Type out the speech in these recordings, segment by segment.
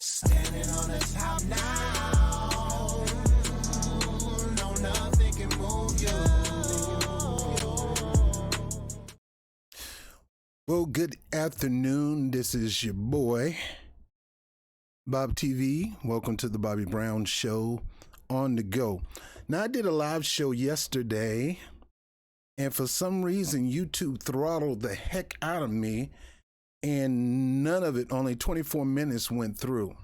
Standing on the top now. No, nothing can move you. Well, good afternoon. This is your boy, Bob TV. Welcome to the Bobby Brown Show on the go. Now, I did a live show yesterday, and for some reason, YouTube throttled the heck out of me, and none of it, only 24 minutes went through.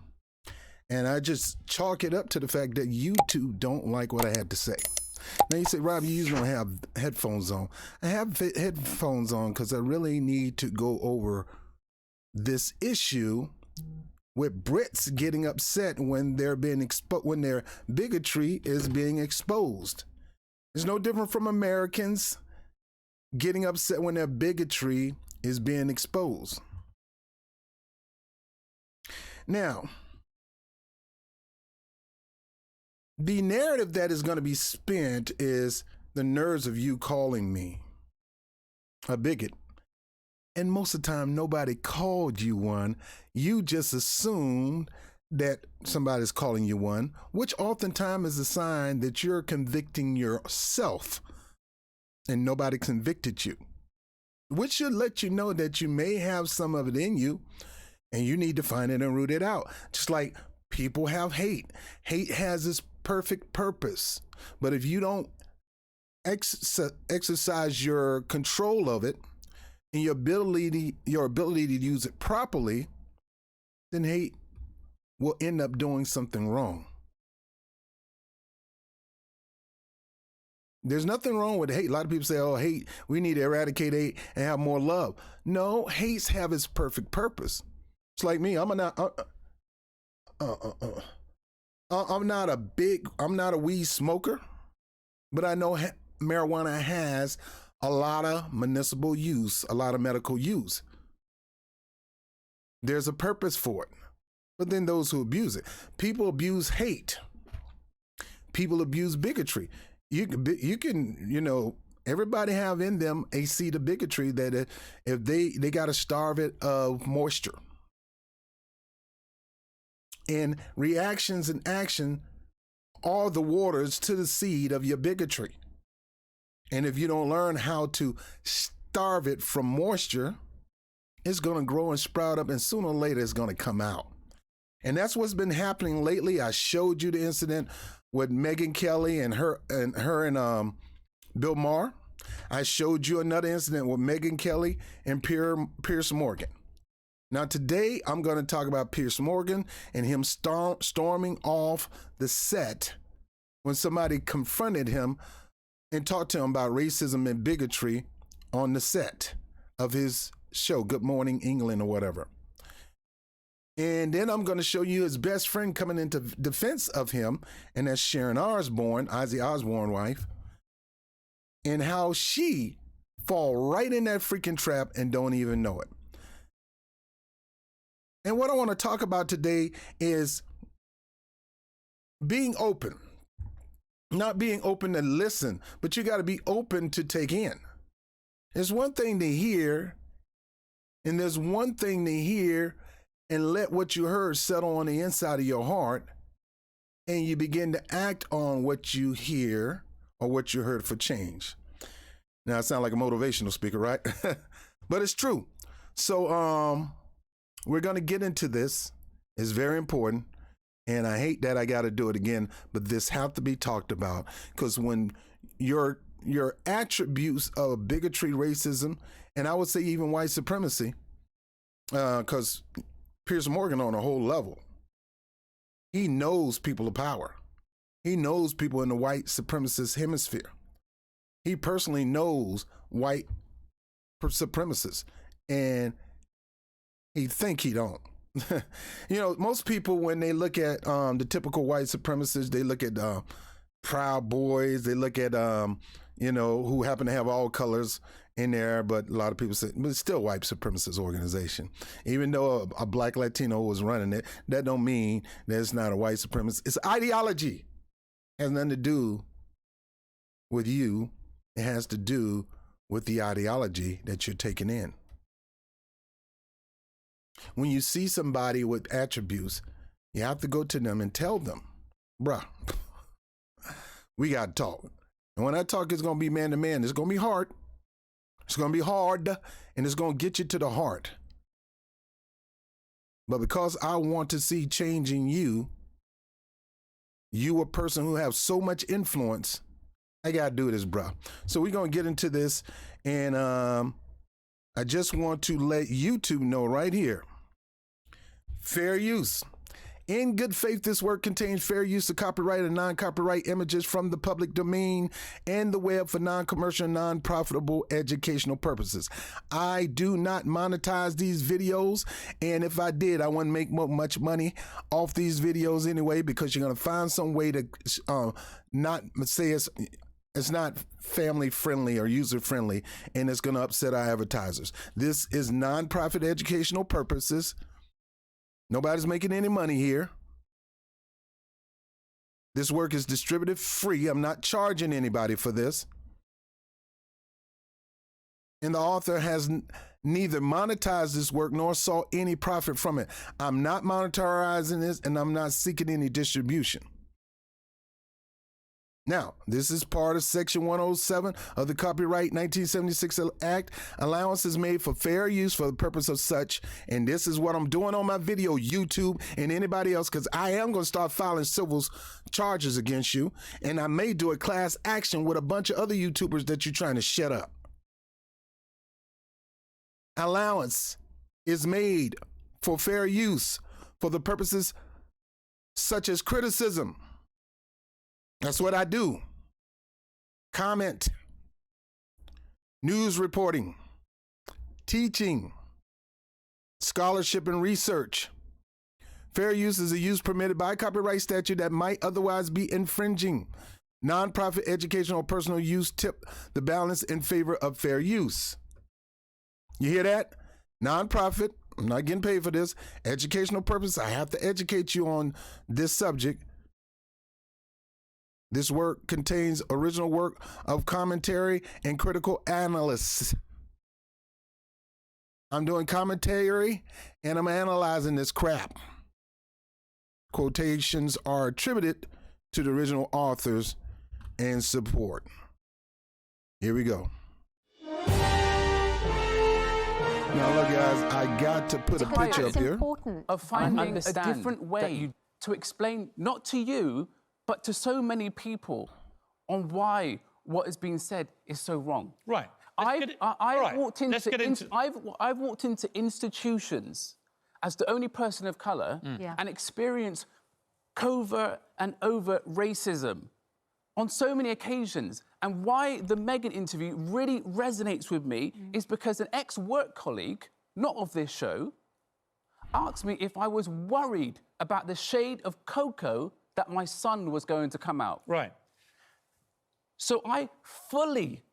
And I just chalk it up to the fact that YouTube don't like what I had to say. Now you say, Rob, you usually don't have headphones on. I have headphones on because I really need to go over this issue with Brits getting upset when they're being when their bigotry is being exposed. It's no different from Americans getting upset when their bigotry is being exposed. Now, the narrative that is going to be spent is the nerves of you calling me a bigot. And most of the time, nobody called you one. You just assumed that somebody's calling you one, which oftentimes is a sign that you're convicting yourself and nobody convicted you, which should let you know that you may have some of it in you and you need to find it and root it out. Just like people have hate. Hate has its perfect purpose. But if you don't exercise your control of it and your ability to use it properly, then hate will end up doing something wrong. There's nothing wrong with hate. A lot of people say, oh, hate, we need to eradicate hate and have more love. No, hates have its perfect purpose. It's like me, I'm not a weed smoker, but I know marijuana has a lot of medicinal use, a lot of medical use. There's a purpose for it. But then those who abuse it, people abuse hate. People abuse bigotry. You can, everybody have in them a seed of bigotry that if they got to starve it of moisture. And reactions and action are the waters to the seed of your bigotry. And if you don't learn how to starve it from moisture, it's going to grow and sprout up, and sooner or later it's going to come out. And that's what's been happening lately. I showed you the incident with Megyn Kelly and her and Bill Maher. I showed you another incident with Megyn Kelly and Piers Morgan. Now, today, I'm going to talk about Piers Morgan and him storming off the set when somebody confronted him and talked to him about racism and bigotry on the set of his show, Good Morning England or whatever. And then I'm going to show you his best friend coming into defense of him, and that's Sharon Osbourne, Ozzy Osbourne wife, and how she fall right in that freaking trap and don't even know it. And what I want to talk about today is being open. Not being open to listen, but you got to be open to take in. There's one thing to hear, and there's one thing to hear and let what you heard settle on the inside of your heart, and you begin to act on what you hear or what you heard for change. Now, I sound like a motivational speaker, right? But it's true. So, we're going to get into this. It's very important. And I hate that I got to do it again, but this have to be talked about, because when your attributes of bigotry, racism, and I would say even white supremacy, because Piers Morgan on a whole level, he knows people of power. He knows people in the white supremacist hemisphere. He personally knows white supremacists, and he think he don't. Most people, when they look at the typical white supremacists, they look at Proud Boys, they look at who happen to have all colors in there, but a lot of people say, but it's still white supremacist organization. Even though a black Latino was running it, that don't mean that it's not a white supremacist. It's ideology. It has nothing to do with you. It has to do with the ideology that you're taking in. When you see somebody with attributes You have to go to them and tell them, bruh, we got to talk. And when that talk is going to be man to man, it's going to be hard. It's going to be hard, and it's going to get you to the heart. But because I want to see change in you, a person who have so much influence, I got to do this, bruh. So we're going to get into this, and I just want to let YouTube know right here, fair use. In good faith, this work contains fair use of copyright and non-copyright images from the public domain and the web for non-commercial, non-profitable educational purposes. I do not monetize these videos, and if I did, I wouldn't make much money off these videos anyway, because you're going to find some way to not say it's not family friendly or user friendly, and it's going to upset our advertisers. This is non-profit educational purposes. Nobody's making any money here. This work is distributed free. I'm not charging anybody for this. And the author has neither monetized this work nor saw any profit from it. I'm not monetizing this, and I'm not seeking any distribution. Now, this is part of Section 107 of the Copyright 1976 Act. Allowance is made for fair use for the purpose of such, and this is what I'm doing on my video, YouTube, and anybody else, because I am going to start filing civil charges against you, and I may do a class action with a bunch of other YouTubers that you're trying to shut up. Allowance is made for fair use for the purposes such as criticism. That's what I do. Comment, news reporting, teaching, scholarship and research. Fair use is a use permitted by copyright statute that might otherwise be infringing. Nonprofit educational or personal use tip the balance in favor of fair use. You hear that? Nonprofit, I'm not getting paid for this. Educational purpose, I have to educate you on this subject. This work contains original work of commentary and critical analysis. I'm doing commentary and I'm analyzing this crap. Quotations are attributed to the original authors and support. Here we go. Now look, guys, I got to put a picture up here. Of finding a different way to explain, not to you, but to so many people, on why what is being said is so wrong. Right. I've walked into institutions as the only person of colour and experienced covert and overt racism on so many occasions. And why the Meghan interview really resonates with me is because an ex-work colleague, not of this show, asked me if I was worried about the shade of cocoa that my son was going to come out. Right. So I fully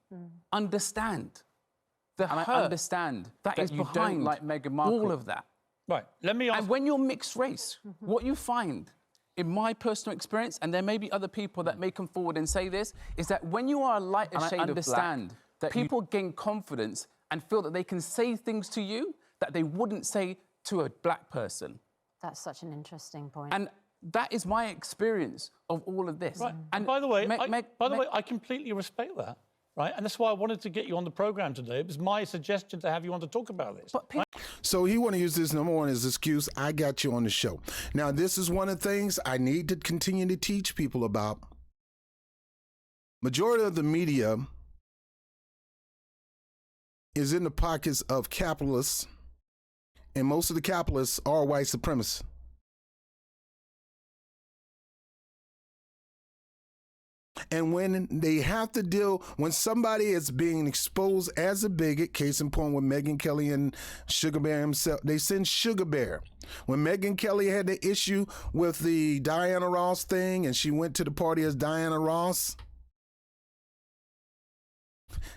understand the hurt. I understand that is behind like Meghan Markle. All of that. Right. Let me ask. And when you're mixed race, what you find, in my personal experience, and there may be other people that may come forward and say this, is that when you are a lighter shade of black, that people gain confidence and feel that they can say things to you that they wouldn't say to a black person. That's such an interesting point. And that is my experience of all of this. Right. And by the way, I completely respect that, right? And that's why I wanted to get you on the programme today. It was my suggestion to have you on to talk about this. But so he want to use this, number one, as an excuse. I got you on the show. Now, this is one of the things I need to continue to teach people about. Majority of the media is in the pockets of capitalists, and most of the capitalists are white supremacists. And when they have to deal, when somebody is being exposed as a bigot, case in point with Megyn Kelly and Sugar Bear himself, they send Sugar Bear. When Megyn Kelly had the issue with the Diana Ross thing and she went to the party as Diana Ross,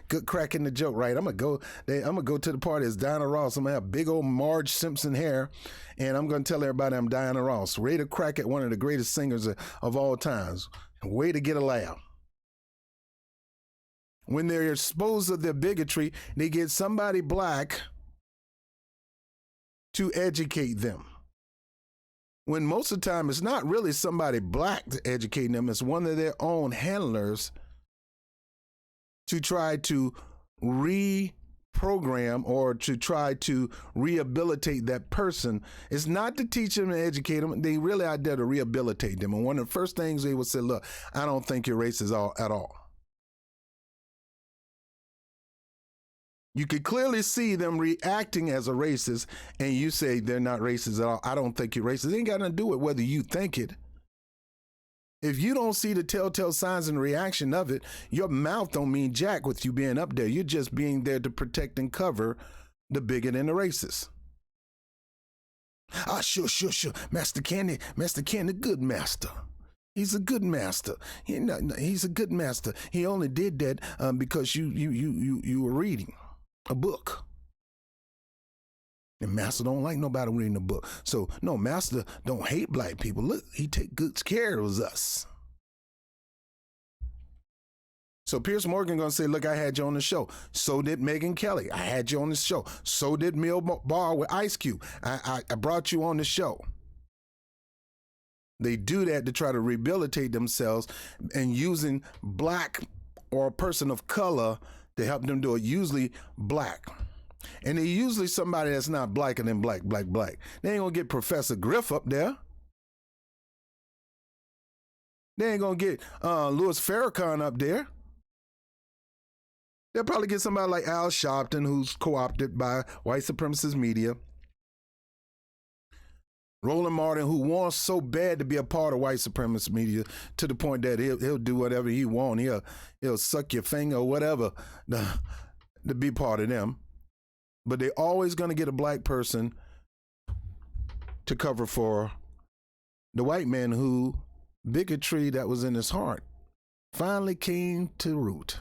good crack in the joke, right? I'm gonna go to the party as Diana Ross. I'm gonna have big old Marge Simpson hair, and I'm gonna tell everybody I'm Diana Ross. Ready to crack at one of the greatest singers of all times. Way to get a laugh. When they're exposed of their bigotry, they get somebody black to educate them. when most of the time it's not really somebody black educating them, it's one of their own handlers to try to reprogram or to try to rehabilitate that person. It's not to teach them and educate them. They really are there to rehabilitate them. And one of the first things they would say, look, I don't think you're racist at all. You could clearly see them reacting as a racist, and you say they're not racist at all. I don't think you're racist. It ain't got nothing to do with whether you think it. If you don't see the telltale signs and reaction of it, your mouth don't mean jack with you being up there. You're just being there to protect and cover the bigot and the racist. Ah, sure. Master Candy, good master. He's a good master. He's a good master. He only did that because you were reading a book. And master don't like nobody reading a book. So, no, master don't hate black people. Look, he take good care of us. So Pierce Morgan going to say, look, I had you on the show. So did Megyn Kelly. I had you on the show. So did Mill Bar with Ice Cube. I brought you on the show. They do that to try to rehabilitate themselves and using black or a person of color to help them do it, usually black. And they're usually somebody that's not blacker than black. They ain't gonna get Professor Griff up there. They ain't gonna get Louis Farrakhan up there. They'll probably get somebody like Al Sharpton, who's co-opted by white supremacist media. Roland Martin, who wants so bad to be a part of white supremacist media to the point that he'll do whatever he wants. He'll suck your finger or whatever to be part of them. But they're always going to get a black person to cover for the white man who bigotry that was in his heart finally came to root.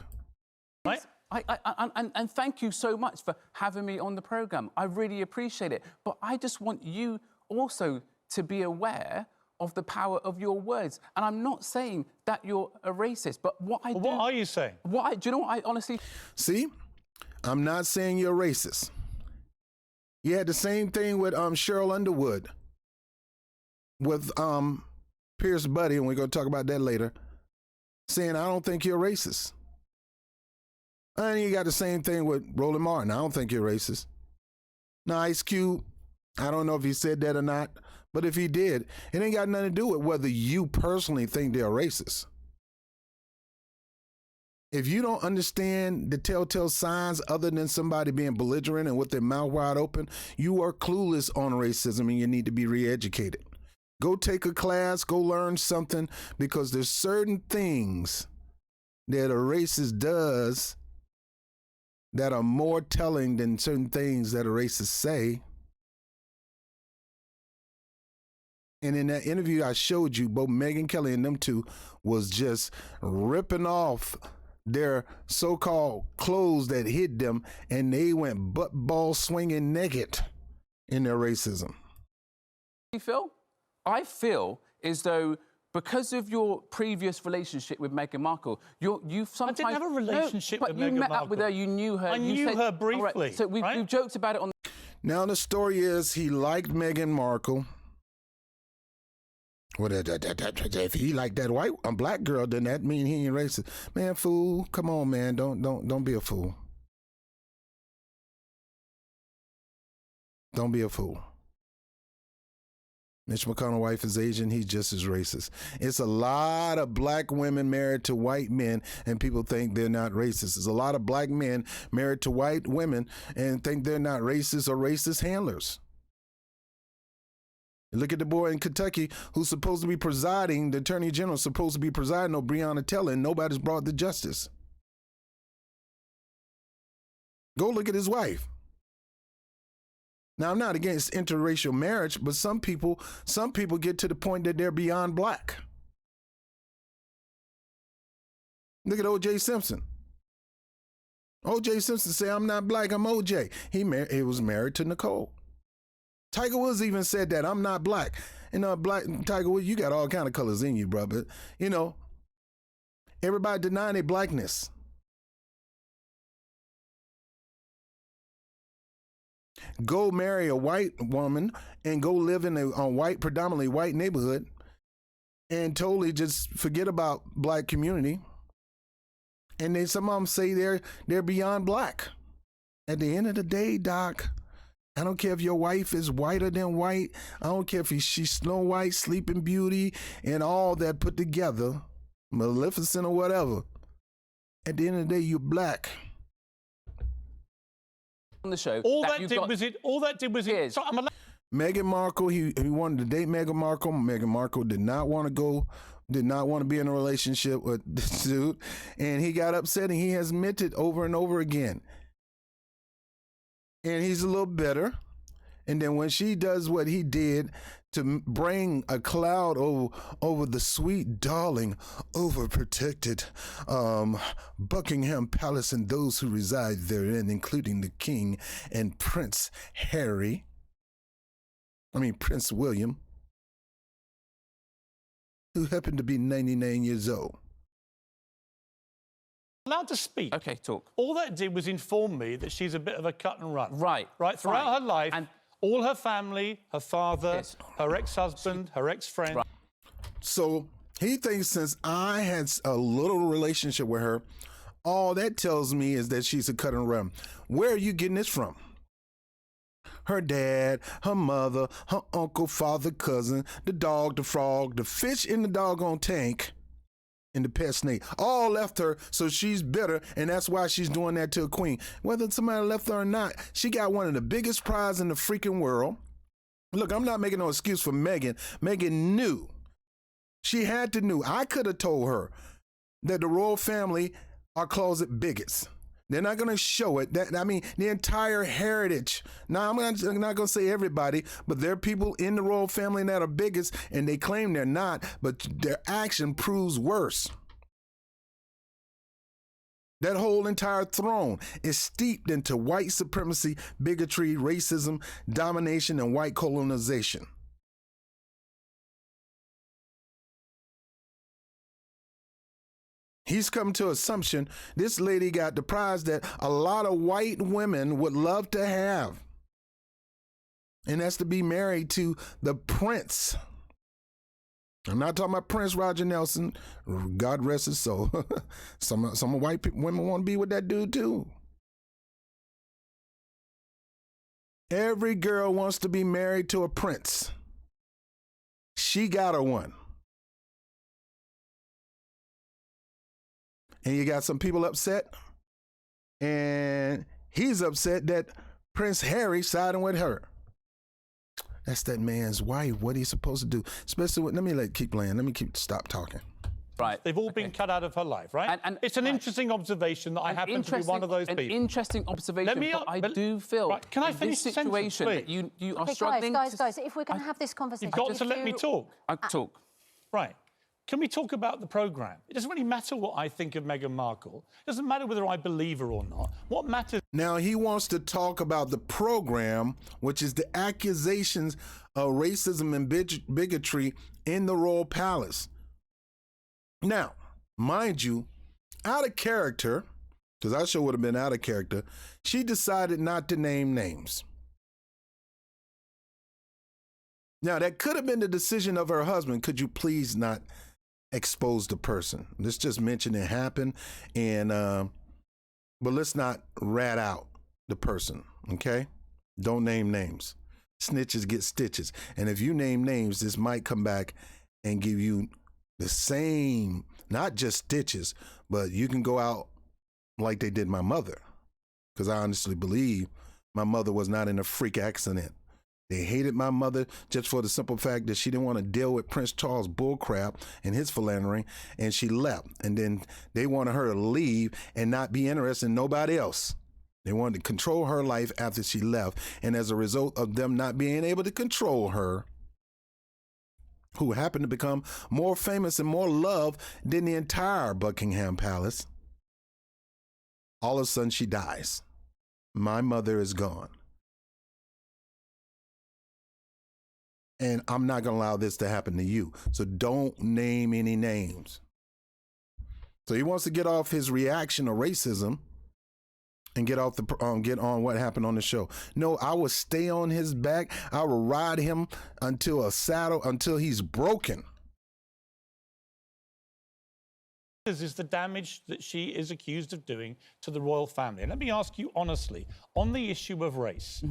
Right. And thank you so much for having me on the program. I really appreciate it. But I just want you also to be aware of the power of your words. And I'm not saying that you're a racist, but what I do... What are you saying? Do you know what I honestly... See, I'm not saying you're racist. You had the same thing with Cheryl Underwood with Pierce Buddy, and we're going to talk about that later, saying, I don't think you're racist. And you got the same thing with Roland Martin. I don't think you're racist. Now, Ice Cube, I don't know if he said that or not, but if he did, it ain't got nothing to do with whether you personally think they're racist. If you don't understand the telltale signs other than somebody being belligerent and with their mouth wide open, you are clueless on racism and you need to be re-educated. Go take a class, go learn something, because there's certain things that a racist does that are more telling than certain things that a racist say. And in that interview I showed you, both Megyn Kelly and them two was just ripping off their so-called clothes that hid them, and they went butt ball swinging naked in their racism. I feel as though because of your previous relationship with Meghan Markle, you've sometimes... I didn't have a relationship with Meghan Markle. But you met up with her, you knew her. I knew her briefly. Right, so we've joked about it on... Now the story is he liked Meghan Markle. Well, if he liked that black girl, then that mean he ain't racist. Man, fool, come on, man, don't be a fool. Don't be a fool. Mitch McConnell's wife is Asian, he's just as racist. It's a lot of black women married to white men and people think they're not racist. There's a lot of black men married to white women and think they're not racist or racist handlers. Look at the boy in Kentucky who's supposed to be presiding, the attorney general is supposed to be presiding over Breonna Taylor, and nobody's brought to justice. Go look at his wife. Now, I'm not against interracial marriage, but some people get to the point that they're beyond black. Look at O.J. Simpson. O.J. Simpson said, I'm not black, I'm O.J. He was married to Nicole. Tiger Woods even said that, I'm not black. Black Tiger Woods, you got all kind of colors in you, bro. But, everybody denying their blackness. go marry a white woman and go live in a predominantly white neighborhood and totally just forget about black community. And then some of them say they're beyond black. At the end of the day, Doc, I don't care if your wife is whiter than white. I don't care if she's Snow White, Sleeping Beauty, and all that put together, Maleficent or whatever. At the end of the day, you're black. On the show, all that did was it. So Meghan Markle, he wanted to date Meghan Markle. Meghan Markle did not want to be in a relationship with this dude, and he got upset, and he has admitted over and over again. And he's a little bitter. And then when she does what he did to bring a cloud over the sweet, darling, overprotected Buckingham Palace and those who reside therein, including the King and Prince William, who happened to be 99 years old. Allowed to speak. Okay, talk. All that did was inform me that she's a bit of a cut and run. Right. Throughout her life, and all her family, her father, her ex-husband, her ex-friend. Right. So he thinks since I had a little relationship with her, all that tells me is that she's a cut and run. Where are you getting this from? Her dad, her mother, her uncle, father, cousin, the dog, the frog, the fish in the doggone tank, and the pet snake all left her, so she's bitter, and that's why she's doing that to a queen. Whether somebody left her or not, she got one of the biggest prizes in the freaking world. Look, I'm not making no excuse for Meghan. Meghan knew. She had to know. I could have told her that the royal family are closet bigots. They're not going to show it. The entire heritage. Now, I'm not going to say everybody, but there are people in the royal family that are bigots, and they claim they're not, but their action proves worse. That whole entire throne is steeped into white supremacy, bigotry, racism, domination, and white colonization. He's come to assumption this lady got the prize that a lot of white women would love to have. And that's to be married to the prince. I'm not talking about Prince Roger Nelson. God rest his soul. Some white women want to be with that dude too. Every girl wants to be married to a prince. She got her one. And you got some people upset, and he's upset that Prince Harry siding with her. That's that man's wife. What are you supposed to do? Especially with, keep playing. Stop talking. Right. They've all been cut out of her life, right? And it's an interesting observation that I happen to be one of those people. An interesting observation, but I do feel can I finish this situation that you are struggling. Guys, if we're going to have this conversation, you've got to let me talk. Talk. Right. Can we talk about the programme? It doesn't really matter what I think of Meghan Markle. It doesn't matter whether I believe her or not. What matters... Now, he wants to talk about the programme, which is the accusations of racism and bigotry in the royal palace. Now, mind you, out of character, because I sure would have been out of character, she decided not to name names. Now, that could have been the decision of her husband. Could you please not expose the person? Let's just mention it happened, and but let's not rat out the person, okay? Don't name names. Snitches get stitches. And if you name names, this might come back and give you the same, not just stitches, but you can go out like they did my mother, because I honestly believe my mother was not in a freak accident. They hated my mother just for the simple fact that she didn't want to deal with Prince Charles bullcrap and his philandering, and she left. And then they wanted her to leave and not be interested in nobody else. They wanted to control her life after she left. And as a result of them not being able to control her, who happened to become more famous and more loved than the entire Buckingham Palace, all of a sudden she dies. My mother is gone. And I'm not going to allow this to happen to you. So don't name any names. So he wants to get off his reaction of racism and get on what happened on the show. No, I would stay on his back. I would ride him until he's broken. Is the damage that she is accused of doing to the royal family. And let me ask you honestly, on the issue of race,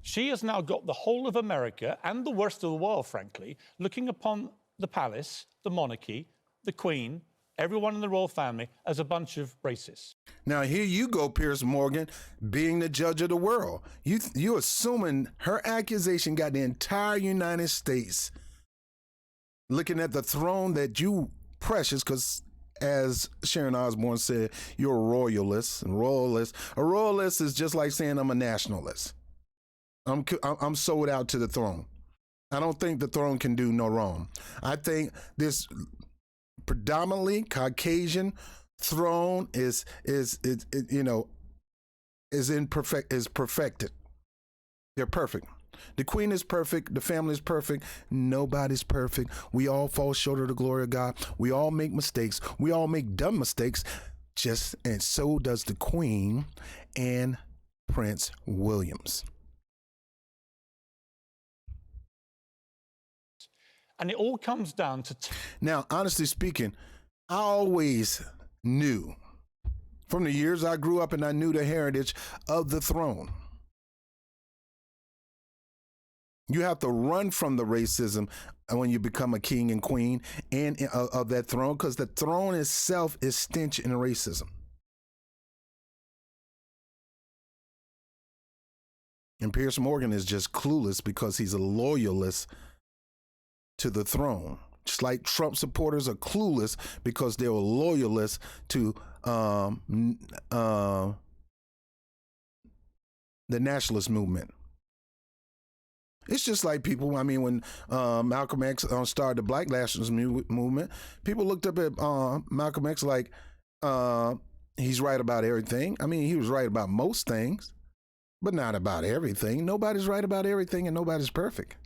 she has now got the whole of America and the worst of the world, frankly, looking upon the palace, the monarchy, the Queen, everyone in the royal family as a bunch of racists. Now, here you go, Piers Morgan, being the judge of the world. You assuming her accusation got the entire United States looking at the throne that you precious, because as Sharon Osbourne said, you're a royalist. And a royalist is just like saying I'm a nationalist. I'm sold out to the throne. I don't think the throne can do no wrong. I think this predominantly Caucasian throne is perfected. They're perfect. The Queen is perfect. The family is perfect. Nobody's perfect. We all fall short of the glory of God. We all make mistakes. We all make dumb mistakes. And so does the Queen and Prince Williams. And it all comes down to... Now, honestly speaking, I always knew from the years I grew up and I knew the heritage of the throne. You have to run from the racism when you become a king and queen and of that throne, because the throne itself is stench in racism. And Piers Morgan is just clueless because he's a loyalist to the throne. Just like Trump supporters are clueless because they were loyalists to the nationalist movement. It's just like people, I mean, when Malcolm X started the Black nationalist movement, people looked up at Malcolm X like he's right about everything. I mean, he was right about most things, but not about everything. Nobody's right about everything and nobody's perfect.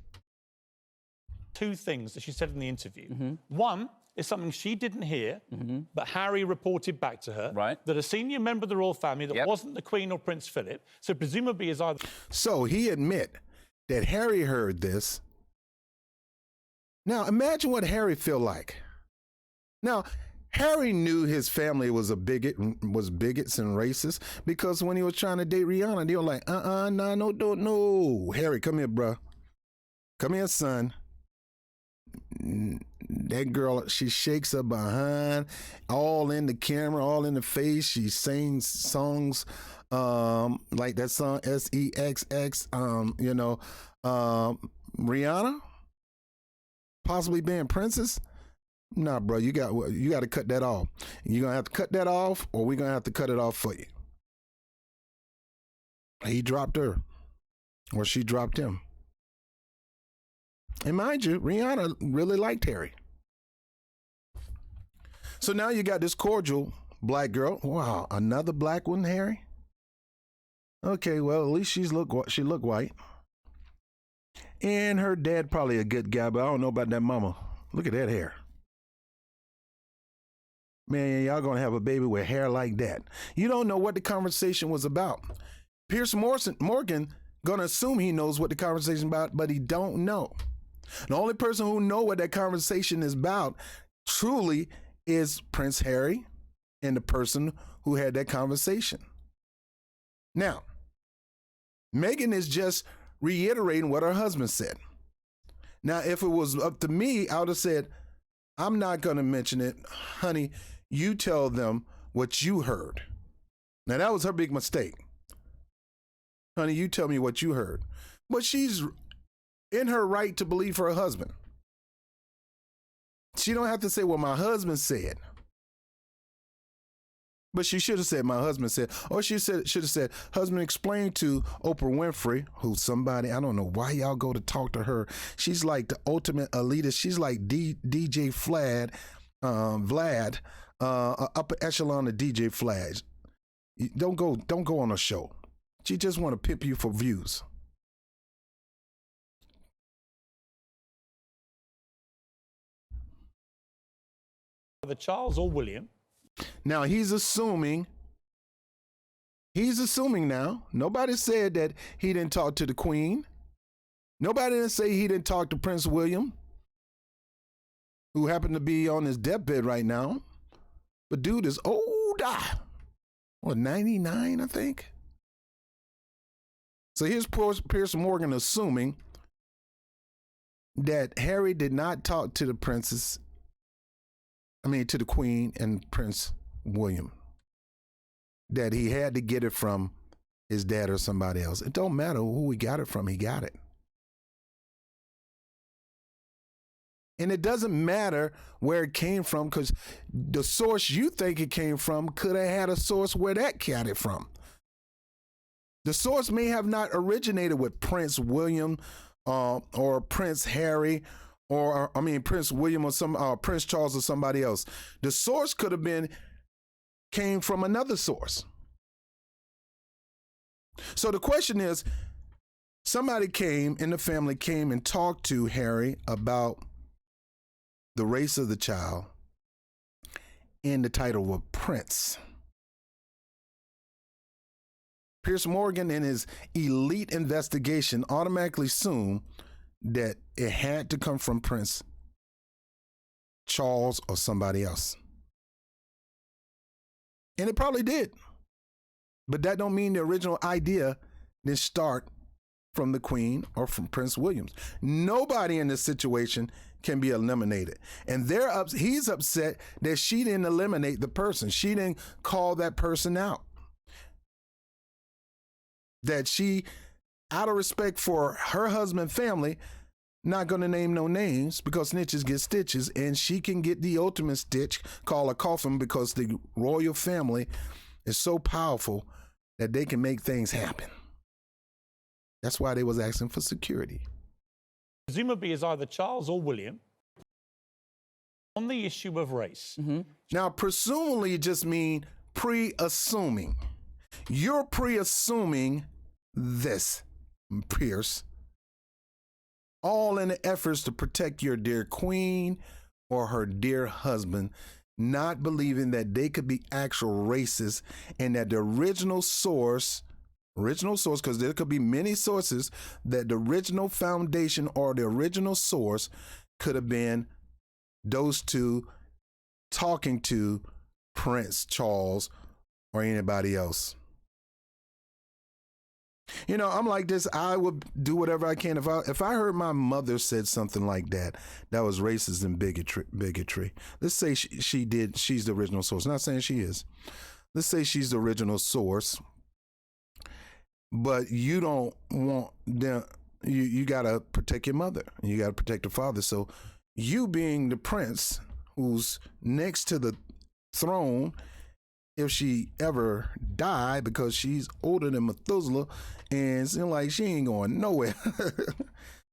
Two things that she said in the interview. One is something she didn't hear, but Harry reported back to her, that a senior member of the royal family that wasn't the Queen or Prince Philip, so presumably is either... So he admit that Harry heard this. Now, imagine what Harry feel like. Now, Harry knew his family was bigots and racist, because when he was trying to date Rihanna, they were like, no. Harry, come here, bro. Come here, son. That girl, she shakes her behind, all in the camera, all in the face. She sings songs like that song SEXX, Rihanna, possibly being princess. Nah, bro, you got to cut that off. You're gonna have to cut that off, or we're gonna have to cut it off for you. He dropped her, or she dropped him. And mind you, Rihanna really liked Harry. So now you got this cordial black girl. Wow, another black one, Harry? Okay, well, at least she look white. And her dad probably a good guy, but I don't know about that mama. Look at that hair. Man, y'all gonna have a baby with hair like that. You don't know what the conversation was about. Piers Morgan gonna assume he knows what the conversation is about, but he don't know. The only person who know what that conversation is about truly is Prince Harry and the person who had that conversation. Now, Meghan is just reiterating what her husband said. Now, if it was up to me, I would have said, I'm not going to mention it. Honey, you tell them what you heard. Now, that was her big mistake. Honey, you tell me what you heard. But she's in her right to believe her husband. She don't have to say what my husband said. But she should have said, my husband said, or she should have said, husband explained to Oprah Winfrey, who's somebody, I don't know why y'all go to talk to her. She's like the ultimate elitist. She's like DJ Vlad, upper echelon of DJ Vlad. Don't go on a show. She just want to pimp you for views. Either Charles or William. Now he's assuming He's assuming now. Nobody said that he didn't talk to the Queen. Nobody didn't say he didn't talk to Prince William, who happened to be on his deathbed right now. But dude is old. What, 99, I think? So here's Piers Morgan assuming that Harry did not talk to the to the Queen and Prince William. That he had to get it from his dad or somebody else. It don't matter who he got it from, he got it. And it doesn't matter where it came from, because the source you think it came from could have had a source where that got it from. The source may have not originated with Prince William or Prince Harry Prince William or Prince Charles or somebody else. The source could have came from another source. So the question is, somebody in the family came and talked to Harry about the race of the child in the title of Prince. Piers Morgan, in his elite investigation, automatically assumed that it had to come from Prince Charles or somebody else. And it probably did. But that don't mean the original idea didn't start from the Queen or from Prince William. Nobody in this situation can be eliminated. And he's upset that she didn't eliminate the person. She didn't call that person out. That she, out of respect for her husband family, not going to name no names, because snitches get stitches, and she can get the ultimate stitch called a coffin, because the royal family is so powerful that they can make things happen. That's why they was asking for security. Presumably is either Charles or William. On the issue of race. Mm-hmm. Now, presumably just mean pre-assuming. You're pre-assuming this, Pierce, all in the efforts to protect your dear queen or her dear husband, not believing that they could be actual racists, and that the original source, because there could be many sources, that the original foundation or the original source could have been those two talking to Prince Charles or anybody else. You know, I'm like this. I would do whatever I can. If I heard my mother said something like that was racist and bigotry. Let's say she's the original source. Not saying she is. Let's say she's the original source. But you don't want them. You gotta protect your mother. And you gotta protect your father. So you, being the prince who's next to the throne, if she ever die, because she's older than Methuselah, and it's like she ain't going nowhere.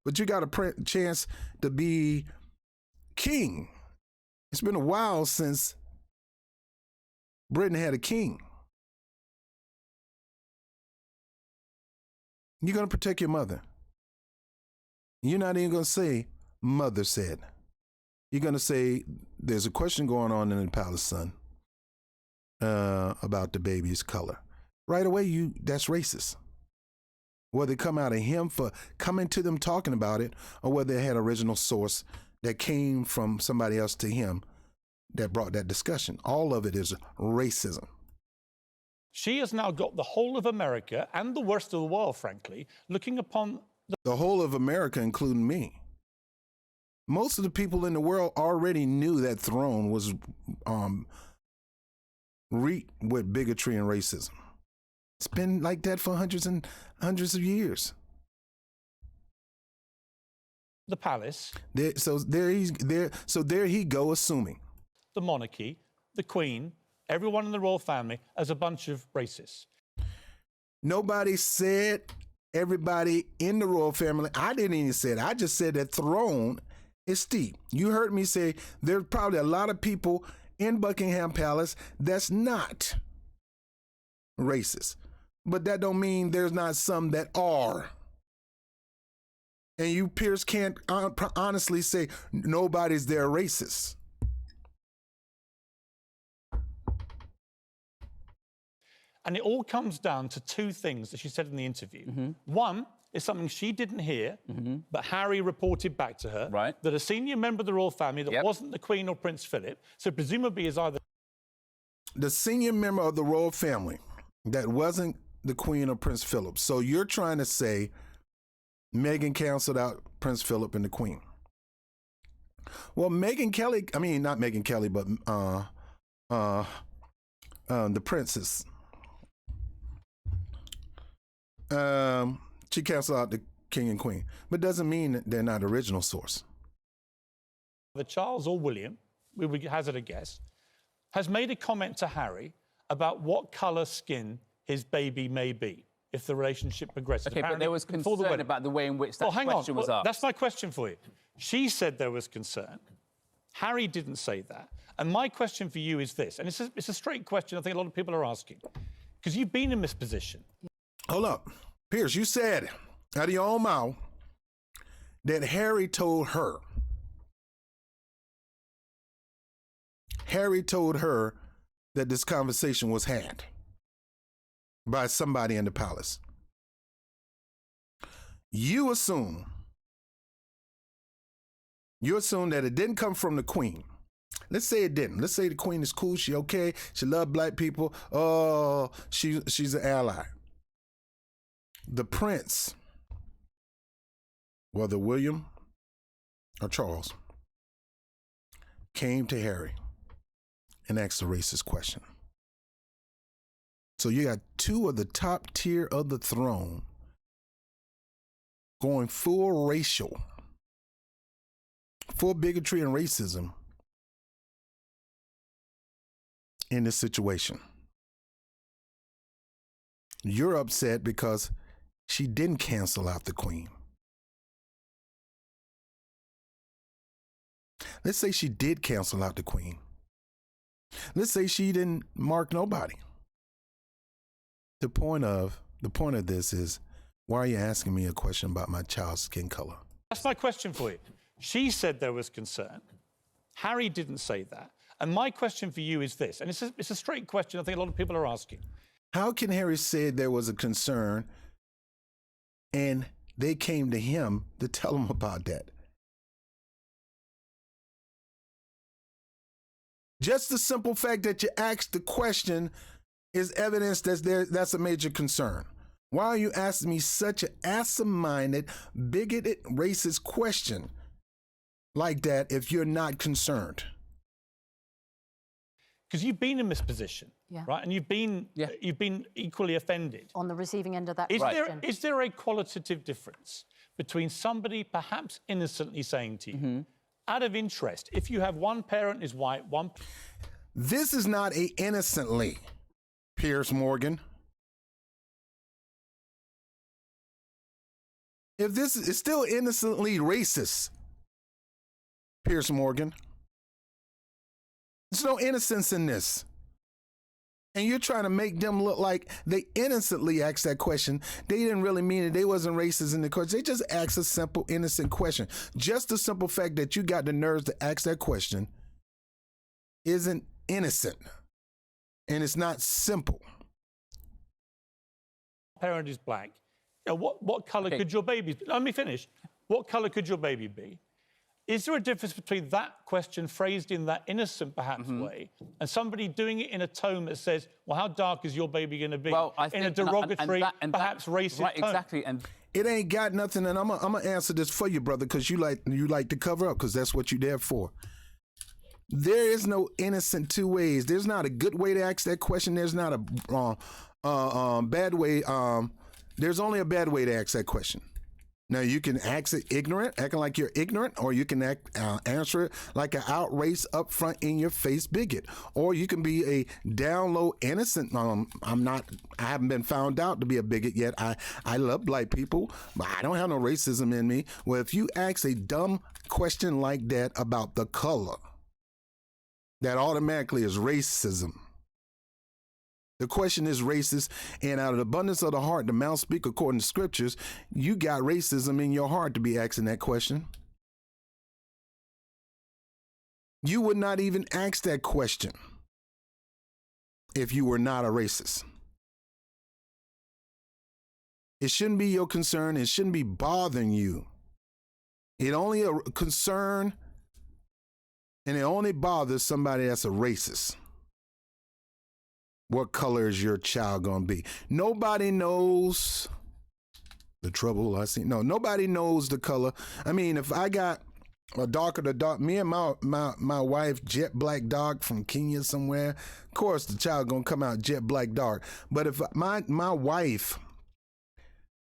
But you got a chance to be king. It's been a while since Britain had a king. You're going to protect your mother. You're not even going to say, mother said. You're going to say, there's a question going on in the palace, son, about the baby's color. Right away, that's racist. Whether it come out of him for coming to them talking about it, or whether it had original source that came from somebody else to him that brought that discussion. All of it is racism. She has now got the whole of America and the worst of the world, frankly, looking upon the whole of America, including me. Most of the people in the world already knew that throne was reeked with bigotry and racism. It's been like that for hundreds and hundreds of years. The palace. So there he go, assuming. The monarchy, the Queen, everyone in the royal family as a bunch of racists. Nobody said everybody in the royal family. I didn't even say it. I just said that throne is steep. You heard me say there's probably a lot of people in Buckingham Palace that's not racist. But that don't mean there's not some that are. And you, Pierce, can't honestly say nobody's there racist. And it all comes down to two things that she said in the interview. One is something she didn't hear, but Harry reported back to her, that a senior member of the royal family that wasn't the Queen or Prince Philip, so presumably is either... The senior member of the royal family that wasn't the Queen or Prince Philip. So you're trying to say Meghan canceled out Prince Philip and the Queen. Well, Meghan Kelly, I mean, not Meghan Kelly, but the princess. She canceled out the King and Queen, but doesn't mean that they're not original source. The Charles or William, we would hazard a guess, has made a comment to Harry about what colour skin his baby may be if the relationship progresses. Okay, but there was concern about the way in which that question was asked. That's my question for you. She said there was concern. Harry didn't say that. And my question for you is this, and it's a straight question I think a lot of people are asking, because you've been in this position. Hold up. Piers, you said out of your own mouth that Harry told her. Harry told her that this conversation was had by somebody in the palace. You assume that it didn't come from the Queen. Let's say it didn't. Let's say the Queen is cool. She okay. She love black people. Oh, she's an ally. The Prince, whether William or Charles, came to Harry and asked a racist question. So you got two of the top tier of the throne going full racial, full bigotry and racism in this situation. You're upset because she didn't cancel out the Queen. Let's say she did cancel out the Queen. Let's say she didn't mark nobody. The point of this is, why are you asking me a question about my child's skin color? That's my question for you. She said there was concern. Harry didn't say that. And my question for you is this, and it's a straight question I think a lot of people are asking. How can Harry say there was a concern and they came to him to tell him about that? Just the simple fact that you asked the question is evidence that that's a major concern. Why are you asking me such an asinine, bigoted, racist question like that if you're not concerned? Because you've been in this position, right? And you've been equally offended. On the receiving end of that question. Is there a qualitative difference between somebody perhaps innocently saying to you, out of interest, if you have one parent is white, one... This is not a innocently, Piers Morgan. If this is still innocently racist, Piers Morgan. There's no innocence in this. And you're trying to make them look like they innocently asked that question. They didn't really mean it. They wasn't racist in the question. They just asked a simple, innocent question. Just the simple fact that you got the nerves to ask that question isn't innocent. And it's not simple. Parent is black. You know, what colour could your baby be? Let me finish. What colour could your baby be? Is there a difference between that question phrased in that innocent, perhaps, way, and somebody doing it in a tone that says, well, how dark is your baby going to be? Well, I think, in a derogatory, perhaps racist tone. Exactly. And it ain't got nothing, and I'm gonna answer this for you, brother, because you like to cover up, because that's what you're there for. There is no innocent two ways. There's not a good way to ask that question. There's not a bad way. There's only a bad way to ask that question. Now, you can ask it ignorant, acting like you're ignorant, or you can answer it like an outrageous, upfront, in-your-face bigot. Or you can be a down low, innocent. I haven't been found out to be a bigot yet. I love black people, but I don't have no racism in me. Well, if you ask a dumb question like that about the color, that automatically is racism. The question is racist, and out of the abundance of the heart, the mouth speak according to scriptures. You got racism in your heart to be asking that question. You would not even ask that question if you were not a racist. It shouldn't be your concern. It shouldn't be bothering you. It only a concern, and it only bothers somebody that's a racist. What color is your child gonna be? Nobody knows the trouble I see. No, nobody knows the color. I mean, if I got a darker the dark, me and my wife, jet black dark from Kenya somewhere, of course the child gonna come out jet black dark. But if my wife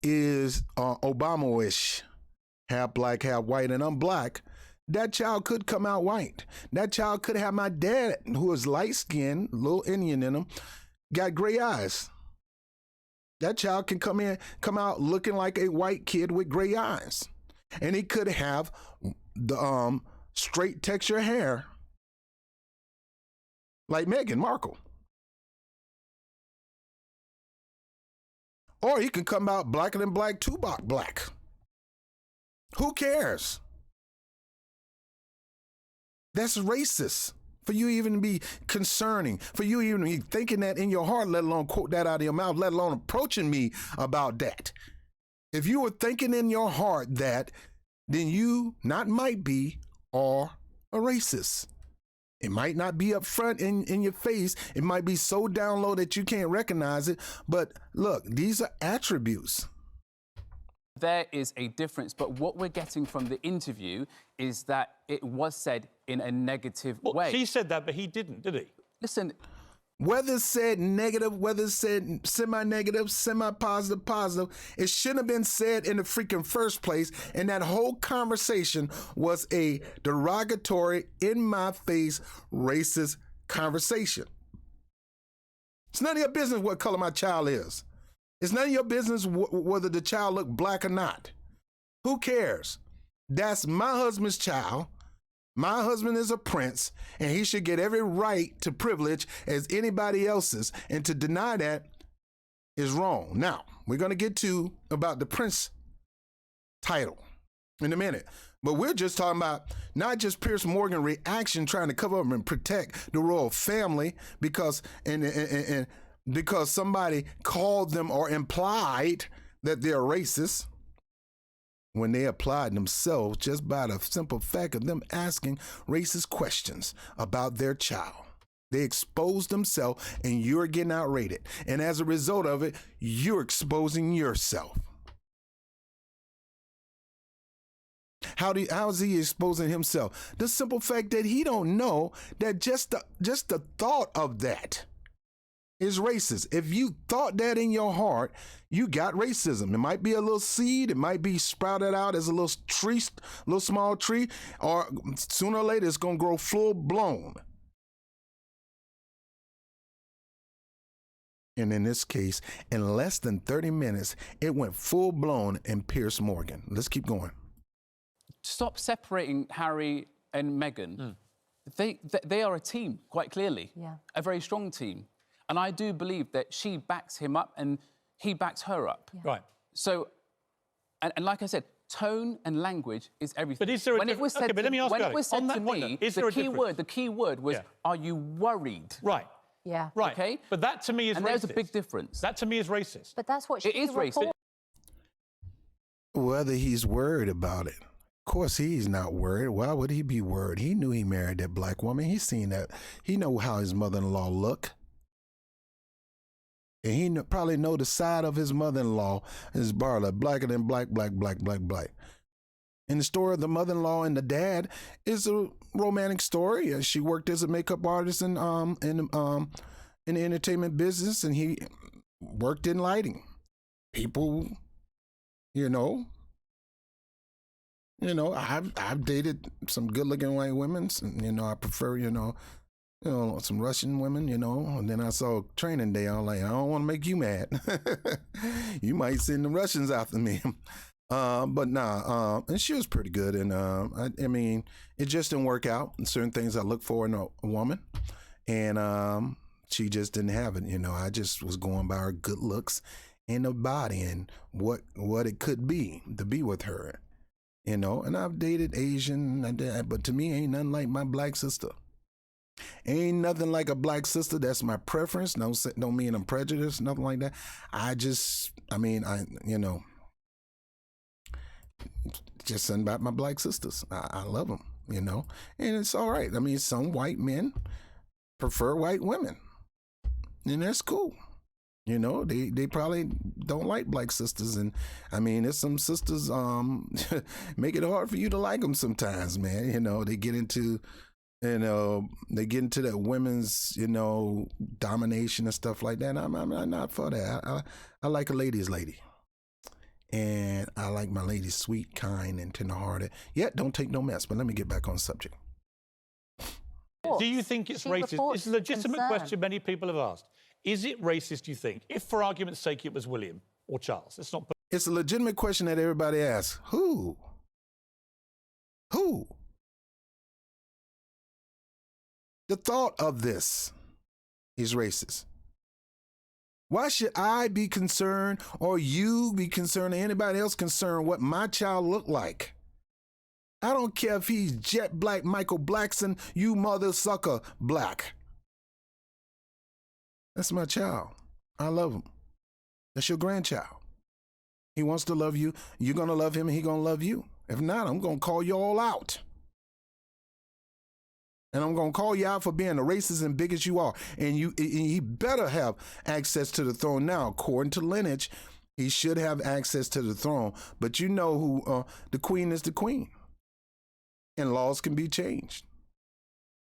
is Obama-ish, half black, half white, and I'm black, that child could come out white. That child could have my dad, who is light-skinned, little Indian in him, got gray eyes. That child can come out looking like a white kid with gray eyes. And he could have the straight texture hair like Meghan Markle. Or he can come out blacker than black, Tupac black. Who cares? That's racist for you even to be concerning, for you even to be thinking that in your heart, let alone quote that out of your mouth, let alone approaching me about that. If you were thinking in your heart that, then you not might be or a racist. It might not be up front in your face. It might be so down low that you can't recognize it. But look, these are attributes. There is a difference, but what we're getting from the interview is that it was said in a negative way. She said that, but he didn't, did he? Listen, whether it's said negative, whether it's said semi-negative, semi-positive, positive, it shouldn't have been said in the freaking first place. And that whole conversation was a derogatory, in-my-face, racist conversation. It's none of your business what color my child is. It's none of your business whether the child look black or not. Who cares? That's my husband's child. My husband is a prince, and he should get every right to privilege as anybody else's, and to deny that is wrong. Now, we're going to get to about the prince title in a minute, but we're just talking about not just Piers Morgan reaction trying to cover up and protect the royal family because because somebody called them or implied that they're racist, when they applied themselves just by the simple fact of them asking racist questions about their child. They exposed themselves, and you're getting outrated. And as a result of it, you're exposing yourself. How is he exposing himself? The simple fact that he don't know that just the thought of that is racist. If you thought that in your heart, you got racism. It might be a little seed. It might be sprouted out as a little tree, little small tree, or sooner or later it's going to grow full blown. And in this case, in less than 30 minutes, it went full blown in Piers Morgan. Let's keep going. Stop separating Harry and Meghan. They are a team, quite clearly. Yeah. A very strong team. And I do believe that she backs him up and he backs her up. Yeah. Right. So, and like I said, tone and language is everything. But is there a difference? Okay, but let me ask you, when it was said to me, the key word was, are you worried? Right. Yeah. Right. Okay? But that to me is racist. And there's a big difference. That to me is racist. But that's what she is racist. Whether he's worried about it. Of course, he's not worried. Why would he be worried? He knew he married that black woman. He's seen that. He know how his mother-in-law look. And he probably know the side of his mother-in-law is blacker than black. And the story of the mother-in-law and the dad is a romantic story. She worked as a makeup artist in the entertainment business, and he worked in lighting. People, I've dated some good-looking white women, and I prefer, some Russian women, and then I saw Training Day. I was like, I don't want to make you mad. You might send the Russians after me. But nah, and she was pretty good. And I mean, it just didn't work out. And certain things I look for in a woman. And she just didn't have it. I just was going by her good looks and the body and what it could be to be with her. And I've dated Asian, but to me, ain't nothing like my black sister. Ain't nothing like a black sister. That's my preference. Don't mean I'm prejudiced, nothing like that. Just something about my black sisters. I love them, and it's all right. I mean, some white men prefer white women, and that's cool. They probably don't like black sisters, and I mean, there's some sisters make it hard for you to like them sometimes, man. They get into that women's domination and stuff like that. I'm not for that. I like a lady's lady, and I like my lady sweet, kind, and tenderhearted. Yet don't take no mess. But let me get back on subject. Do you think it's racist? It's a legitimate question many people have asked. Is it racist, do you think, if, for argument's sake, it was William or Charles? It's a legitimate question that everybody asks. Who? The thought of this is racist. Why should I be concerned, or you be concerned, or anybody else concerned what my child look like? I don't care if he's jet black Michael Blackson, you mother sucker black. That's my child. I love him. That's your grandchild. He wants to love you. You're going to love him, and he's going to love you. If not, I'm going to call you all out. And I'm going to call you out for being the racist and bigot you are. And he better have access to the throne now. According to lineage, he should have access to the throne. But you know who the queen is the queen. And laws can be changed.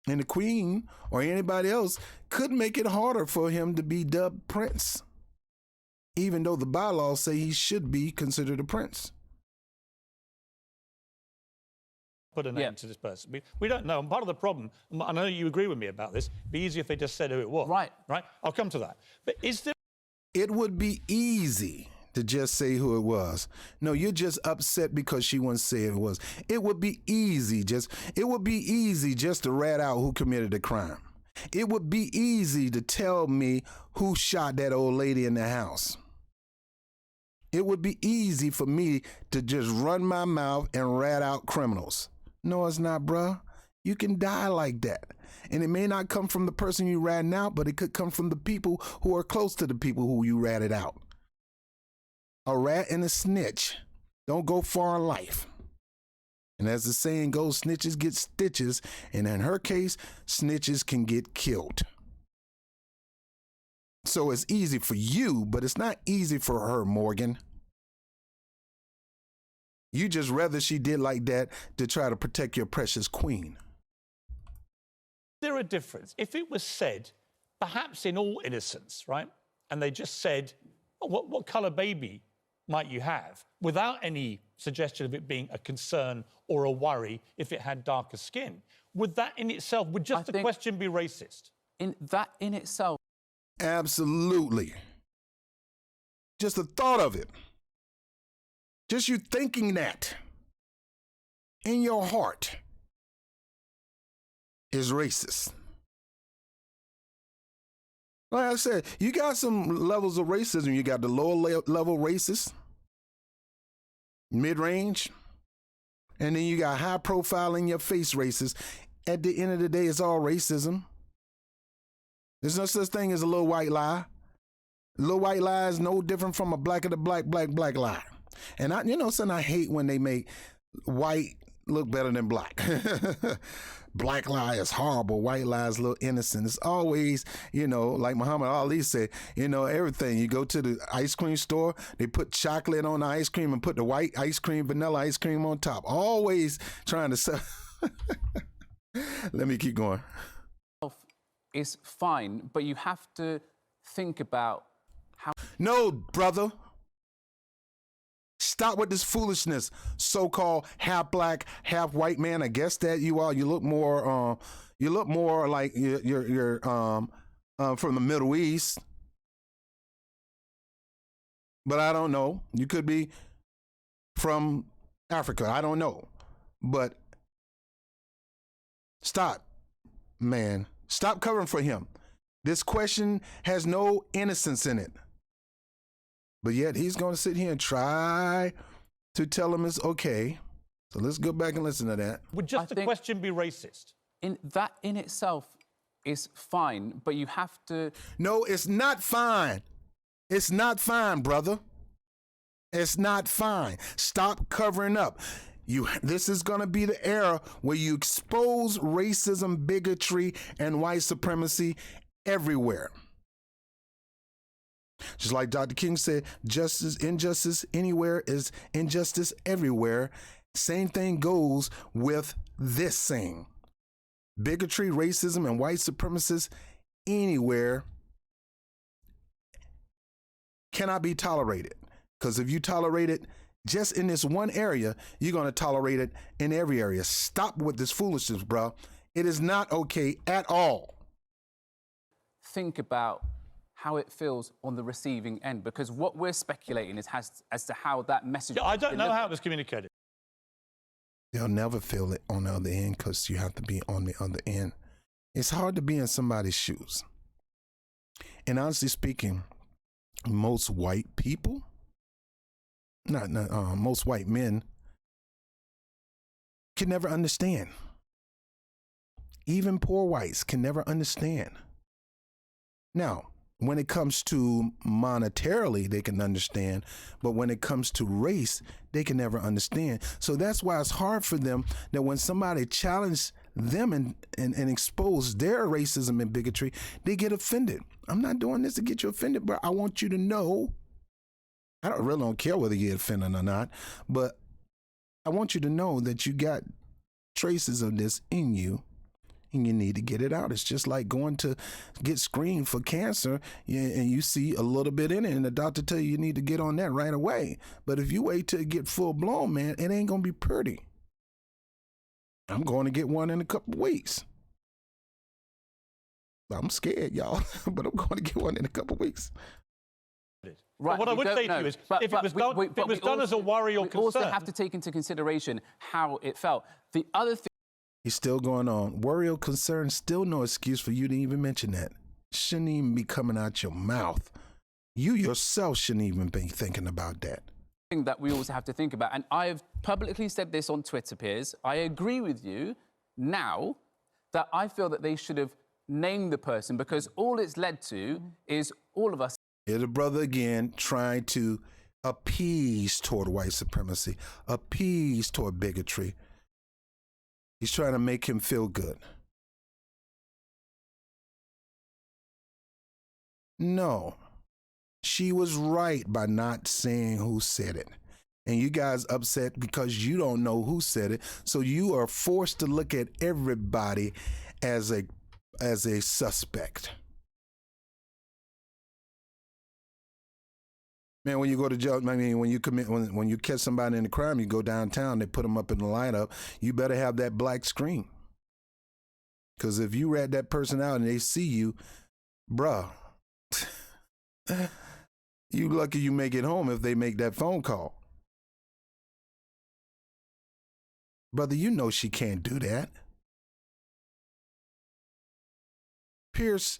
And the queen or anybody else could make it harder for him to be dubbed prince, even though the bylaws say he should be considered a prince. Put a name to this person. We don't know. And part of the problem, I know you agree with me about this, it'd be easier if they just said who it was. Right. I'll come to that. But is there... It would be easy to just say who it was. No, you're just upset because she wouldn't say it was. It would be easy just to rat out who committed the crime. It would be easy to tell me who shot that old lady in the house. It would be easy for me to just run my mouth and rat out criminals. No, it's not, bruh. You can die like that. And it may not come from the person you ratting out, but it could come from the people who are close to the people who you ratted out. A rat and a snitch don't go far in life. And as the saying goes, snitches get stitches, and in her case, snitches can get killed. So it's easy for you, but it's not easy for her, Morgan. You just rather she did like that to try to protect your precious queen. Is there a difference? If it was said, perhaps in all innocence, right, and they just said, oh, what colour baby might you have, without any suggestion of it being a concern or a worry if it had darker skin, would that in itself, would just the question be racist? In itself. Absolutely. Just the thought of it. Just you thinking that in your heart is racist. Like I said, you got some levels of racism. You got the lower level racist, mid-range, and then you got high profile in your face racist. At the end of the day, it's all racism. There's no such thing as a little white lie. A little white lie is no different from a black of the black lie. And I hate when they make white look better than black. Black lie is horrible. White lie is a little innocent. It's always, like Muhammad Ali said, everything. You go to the ice cream store, they put chocolate on the ice cream and put the white ice cream, vanilla ice cream on top. Always trying to sell. Let me keep going. It's fine, but you have to think about how... No, brother. Stop with this foolishness. So-called half black, half white man. I guess that you are. You look more like you're from the Middle East. But I don't know. You could be from Africa. I don't know. But stop, man. Stop covering for him. This question has no innocence in it. But yet he's going to sit here and try to tell him it's okay. So let's go back and listen to that. Would just the question be racist? In itself is fine, but you have to... No, it's not fine. It's not fine, brother. It's not fine. Stop covering up. This is going to be the era where you expose racism, bigotry, and white supremacy everywhere. Just like Dr. King said, injustice anywhere is injustice everywhere. Same thing goes with this saying. Bigotry, racism, and white supremacists anywhere cannot be tolerated. Because if you tolerate it just in this one area, you're going to tolerate it in every area. Stop with this foolishness, bro. It is not okay at all. Think about how it feels on the receiving end, because what we're speculating is as to how that message... I don't know how it was communicated. They'll never feel it on the other end because you have to be on the other end. It's hard to be in somebody's shoes. And honestly speaking, most white people, most white men can never understand. Even poor whites can never understand. Now, when it comes to monetarily, they can understand, but when it comes to race, they can never understand. So that's why it's hard for them that when somebody challenges them and expose their racism and bigotry, they get offended. I'm not doing this to get you offended, but I want you to know, I really don't care whether you get offended or not, but I want you to know that you got traces of this in you, and you need to get it out. It's just like going to get screened for cancer and you see a little bit in it and the doctor tell you need to get on that right away. But if you wait till it get full blown, man, it ain't gonna be pretty. I'm going to get one in a couple of weeks. I'm scared, y'all, but I'm going to get one in a couple of weeks. Right, what I would say to you is, if it was done as a worry or concern... We also have to take into consideration how it felt. The other thing... He's still going on. Worry or concern, still no excuse for you to even mention that. Shouldn't even be coming out your mouth. You yourself shouldn't even be thinking about that. That we also have to think about, and I've publicly said this on Twitter, Piers, I agree with you now that I feel that they should have named the person, because all it's led to is all of us... Here's a brother again trying to appease toward white supremacy, appease toward bigotry. He's trying to make him feel good. No, she was right by not saying who said it. And you guys upset because you don't know who said it. So you are forced to look at everybody as a suspect. Man, when you go to jail, I mean, when you catch somebody in a crime, you go downtown, they put them up in the lineup, you better have that black screen. Because if you rat that person out and they see you, bruh, you lucky you make it home if they make that phone call. Brother, you know she can't do that. Pierce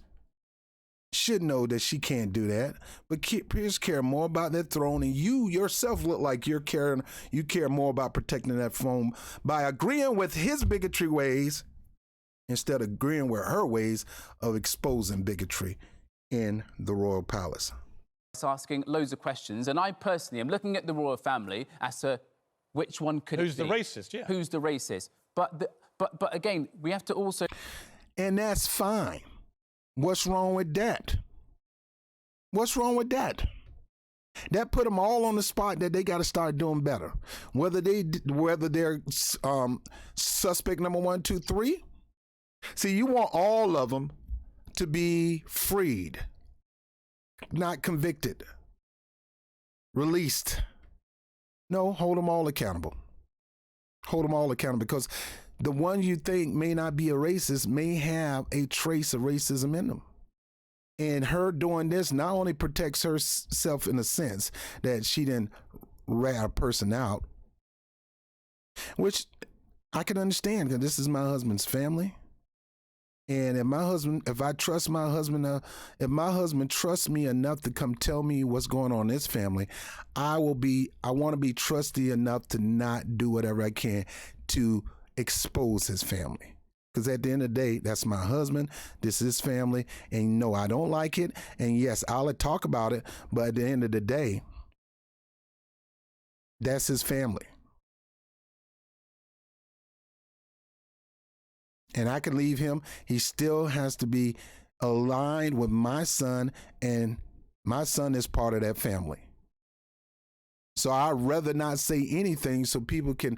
should know that she can't do that, but Pierce care more about that throne, and you yourself look like you care more about protecting that phone by agreeing with his bigotry ways instead of agreeing with her ways of exposing bigotry in the royal palace. It's asking loads of questions, and I personally am looking at the royal family as to which one could Who's the racist? Yeah. Who's the racist? But again, we have to also... And that's fine. What's wrong with that? What's wrong with that? That put them all on the spot that they got to start doing better. Whether they're suspect number 1, 2, 3. See, you want all of them to be freed, not convicted, released. No, hold them all accountable. Hold them all accountable, because the one you think may not be a racist may have a trace of racism in them. And her doing this not only protects herself in a sense that she didn't rat a person out, which I can understand because this is my husband's family. And if I trust my husband, if my husband trusts me enough to come tell me what's going on in his family, I want to be trusty enough to not do whatever I can to expose his family. Because at the end of the day, that's my husband, this is his family, and no, I don't like it, and yes, I'll talk about it, but at the end of the day, that's his family. And I can leave him. He still has to be aligned with my son, and my son is part of that family. So I'd rather not say anything so people can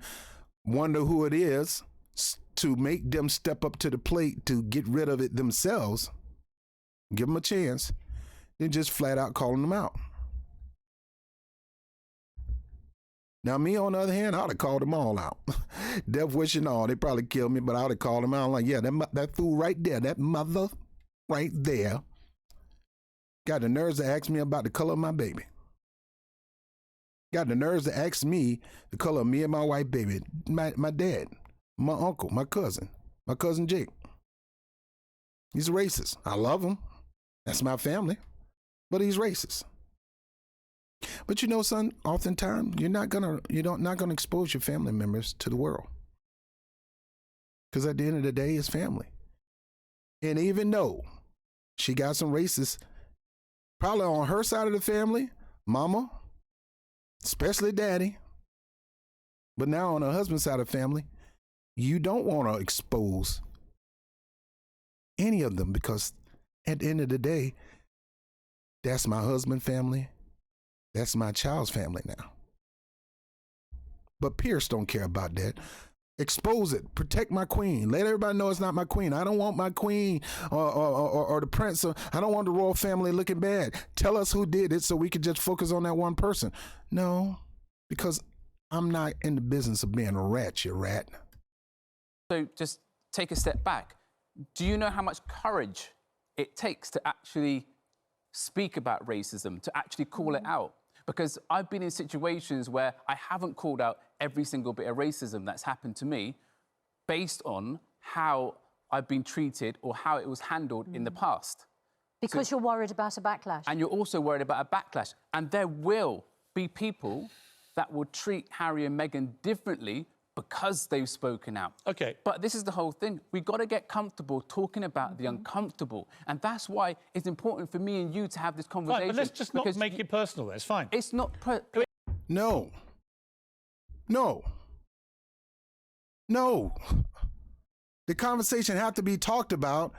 wonder who it is, to make them step up to the plate to get rid of it themselves, give them a chance, than just flat out calling them out. Now, me, on the other hand, I would have called them all out. Death wish and all. They probably killed me, but I would have called them out. I'm like, yeah, that fool right there, that mother right there, got the nerves to ask me about the color of my baby. Got the nerves to ask me the color of me and my white baby, my dad, my uncle, my cousin Jake. He's a racist. I love him. That's my family. But he's racist. But you know, son, oftentimes you're not gonna expose your family members to the world. Because at the end of the day, it's family. And even though she got some racists, probably on her side of the family, mama, especially daddy, but now on her husband's side of the family, you don't want to expose any of them, because at the end of the day, that's my husband's family. That's my child's family now. But Pierce don't care about that. Expose it. Protect my queen. Let everybody know it's not my queen. I don't want my queen or the prince. I don't want the royal family looking bad. Tell us who did it so we can just focus on that one person. No, because I'm not in the business of being a rat, you rat. So just take a step back. Do you know how much courage it takes to actually speak about racism, to actually call it out? Because I've been in situations where I haven't called out every single bit of racism that's happened to me based on how I've been treated or how it was handled in the past. Because you're worried about a backlash. And you're also worried about a backlash. And there will be people that will treat Harry and Meghan differently because they've spoken out. Okay. But this is the whole thing. We've got to get comfortable talking about the uncomfortable. And that's why it's important for me and you to have this conversation. Right, but let's just not make it personal. It's fine. It's not... No. The conversation have to be talked about.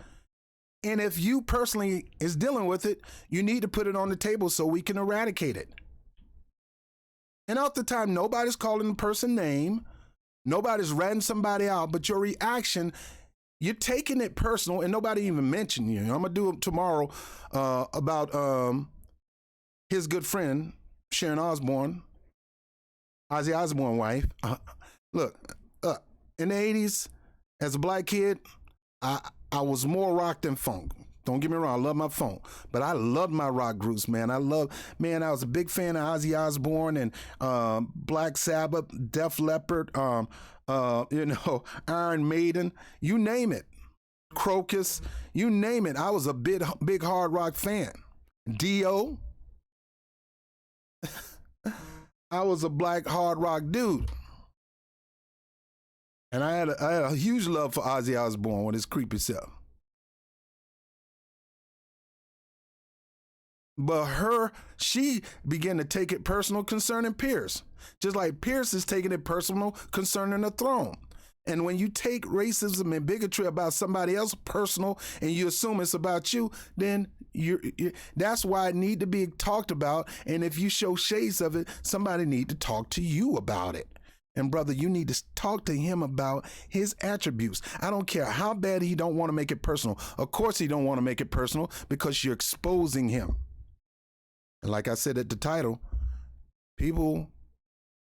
And if you personally is dealing with it, you need to put it on the table so we can eradicate it. And at the time, nobody's calling the person name. Nobody's ratting somebody out, but your reaction, you're taking it personal, and nobody even mentioned you. I'm going to do it tomorrow about his good friend, Sharon Osbourne, Ozzy Osbourne's wife. Look, in the 80s, as a black kid, I was more rock than funk. Don't get me wrong, I love my funk, but I love my rock groups, man. I was a big fan of Ozzy Osbourne and Black Sabbath, Def Leppard, Iron Maiden, you name it, Crocus, you name it. I was a big hard rock fan. Dio, I was a black hard rock dude. And I had a huge love for Ozzy Osbourne with his creepy self. But she began to take it personal concerning Pierce. Just like Pierce is taking it personal concerning the throne. And when you take racism and bigotry about somebody else personal and you assume it's about you, then that's why it need to be talked about. And if you show shades of it, somebody need to talk to you about it. And brother, you need to talk to him about his attributes. I don't care how bad he don't want to make it personal. Of course he don't want to make it personal because you're exposing him. And like I said at the title, people,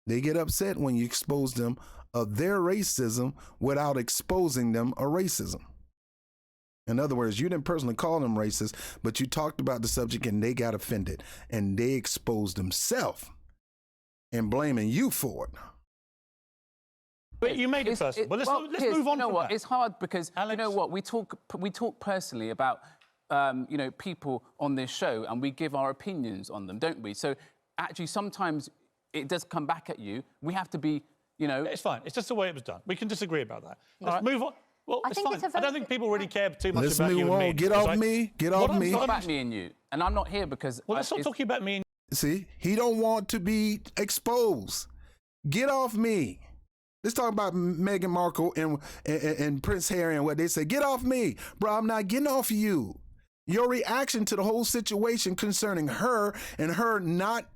they get upset when you expose them of their racism without exposing them of racism. In other words, you didn't personally call them racist, but you talked about the subject and they got offended and they exposed themselves and blaming you for it. But you made it personal. But let's move on. You know what? It's hard because, Alex, you know what? We talk personally about people on this show and we give our opinions on them, don't we? So actually sometimes it does come back at you. We have to be, It's fine. It's just the way it was done. We can disagree about that. Let's move on. Well, I it's think fine. it's a I don't very think people really care too much Let's about move you and me. on. Get off me. Get off me. It's not about me and you. And I'm not here because... Well, let's not talking about me and See, he don't want to be exposed. Get off me. Let's talk about Meghan Markle and Prince Harry and what they say. Get off me. Bro, I'm not getting off you. Your reaction to the whole situation concerning her and her not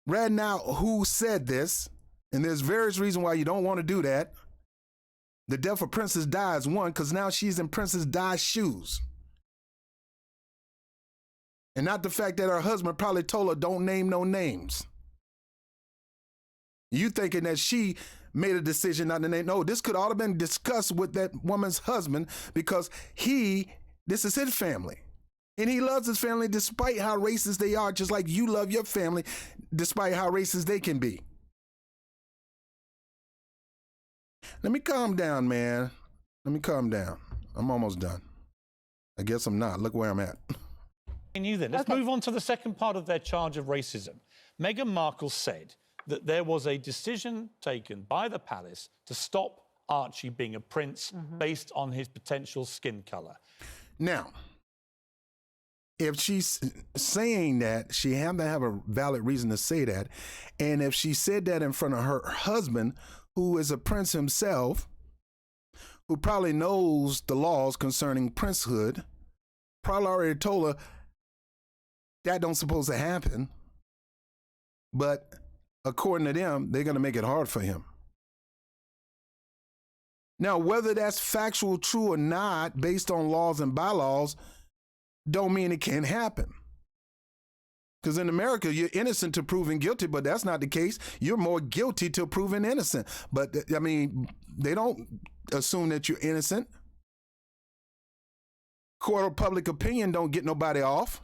ratting out who said this, and there's various reasons why you don't want to do that. The death of Princess Di is one, because now she's in Princess Di's shoes. And not the fact that her husband probably told her, don't name no names. You thinking that she made a decision not to name. No, this could all have been discussed with that woman's husband, because this is his family. And he loves his family despite how racist they are, just like you love your family despite how racist they can be. Let me calm down, man. Let me calm down. I'm almost done. I guess I'm not. Look where I'm at. you then. Let's move on to the second part of their charge of racism. Meghan Markle said that there was a decision taken by the palace to stop Archie being a prince based on his potential skin colour. Now, if she's saying that, she had to have a valid reason to say that. And if she said that in front of her husband, who is a prince himself, who probably knows the laws concerning princehood, probably already told her that don't supposed to happen. But according to them, they're going to make it hard for him. Now, whether that's factual, true or not, based on laws and bylaws, don't mean it can't happen. Because in America, you're innocent to proving guilty, but that's not the case. You're more guilty to proving innocent. But, I mean, they don't assume that you're innocent. Court of public opinion don't get nobody off.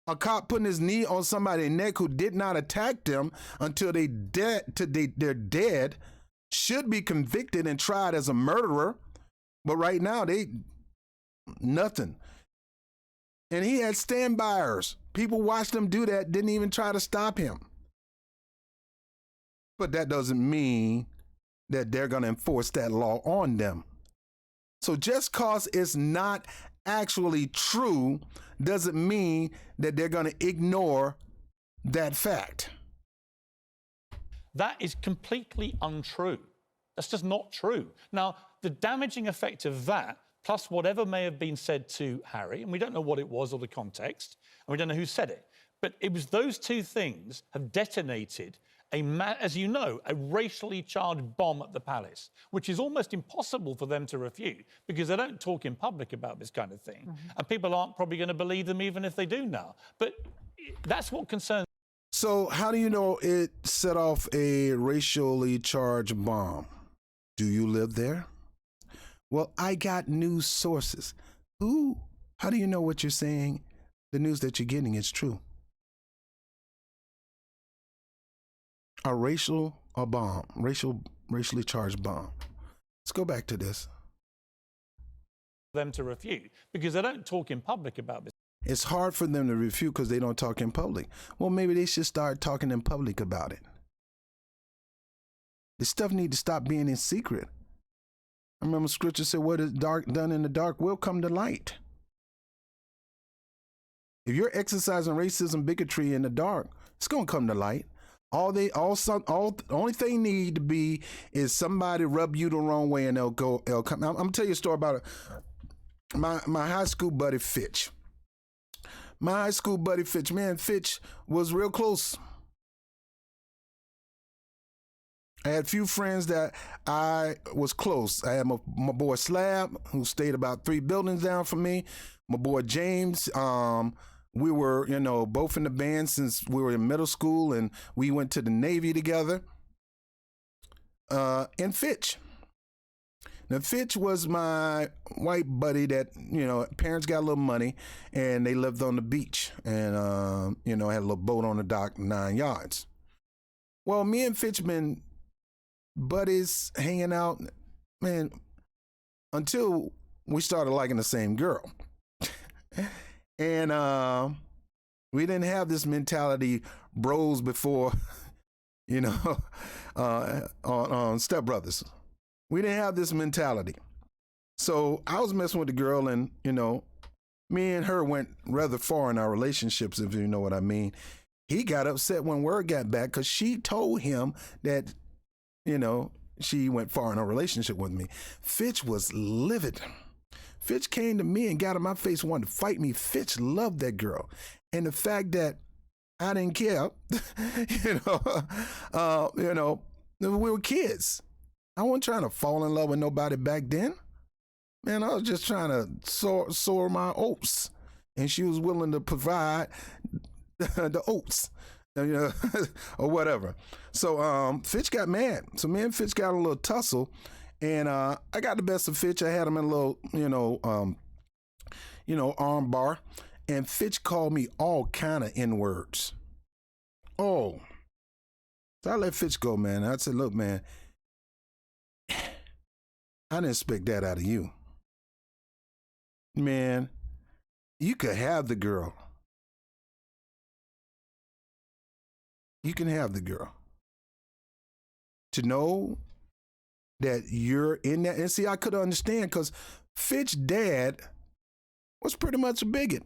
A cop putting his knee on somebody's neck who did not attack them until they're dead should be convicted and tried as a murderer. But right now, nothing. And he had stand-byers. People watched him do that, didn't even try to stop him. But that doesn't mean that they're going to enforce that law on them. So just because it's not actually true doesn't mean that they're going to ignore that fact. That is completely untrue. That's just not true. Now, the damaging effect of that, plus whatever may have been said to Harry, and we don't know what it was or the context, and we don't know who said it, but it was those two things have detonated as you know, a racially charged bomb at the palace, which is almost impossible for them to refute because they don't talk in public about this kind of thing. And people aren't probably going to believe them even if they do now. But that's what concerns. So how do you know it set off a racially charged bomb? Do you live there? Well, I got news sources. How do you know what you're saying, the news that you're getting is true? A racially charged bomb. Let's go back to this. Them to refute because they don't talk in public about this. It's hard for them to refute because they don't talk in public. Well, maybe they should start talking in public about it. This stuff needs to stop being in secret. I remember scripture said, what is dark done in the dark will come to light. If you're exercising racism, bigotry in the dark, it's going to come to light. The only thing need to be is somebody rub you the wrong way and they'll come. I'm gonna tell you a story about my high school buddy Fitch. My high school buddy Fitch, man, Fitch was real close. I had a few friends that I was close. I had my boy Slab, who stayed about 3 buildings down from me. My boy James, we were, both in the band since we were in middle school, and we went to the Navy together. And Fitch. Now, Fitch was my white buddy that, parents got a little money, and they lived on the beach and, had a little boat on the dock, 9 yards. Well, me and Fitch been buddies, hanging out, man, until we started liking the same girl. And we didn't have this mentality, bros before you know, on Step Brothers. We didn't have this mentality. So I was messing with the girl, and, you know, me and her went rather far in our relationships, if you know what I mean. He got upset when word got back because she told him that, you know, she went far in her relationship with me. Fitch was livid. Fitch came to me and got in my face, wanted to fight me. Fitch loved that girl. And the fact that I didn't care, you know, we were kids. I wasn't trying to fall in love with nobody back then. Man, I was just trying to sow my oats. And she was willing to provide the oats, you know, or whatever. So Fitch got mad. So me and Fitch got a little tussle. And I got the best of Fitch. I had him in a little, arm bar. And Fitch called me all kind of N-words. Oh. So I let Fitch go, man. I said, look, man, I didn't expect that out of you. Man, you could have the girl. You can have the girl. To know that you're in that, and see, I could understand because Fitch's dad was pretty much a bigot.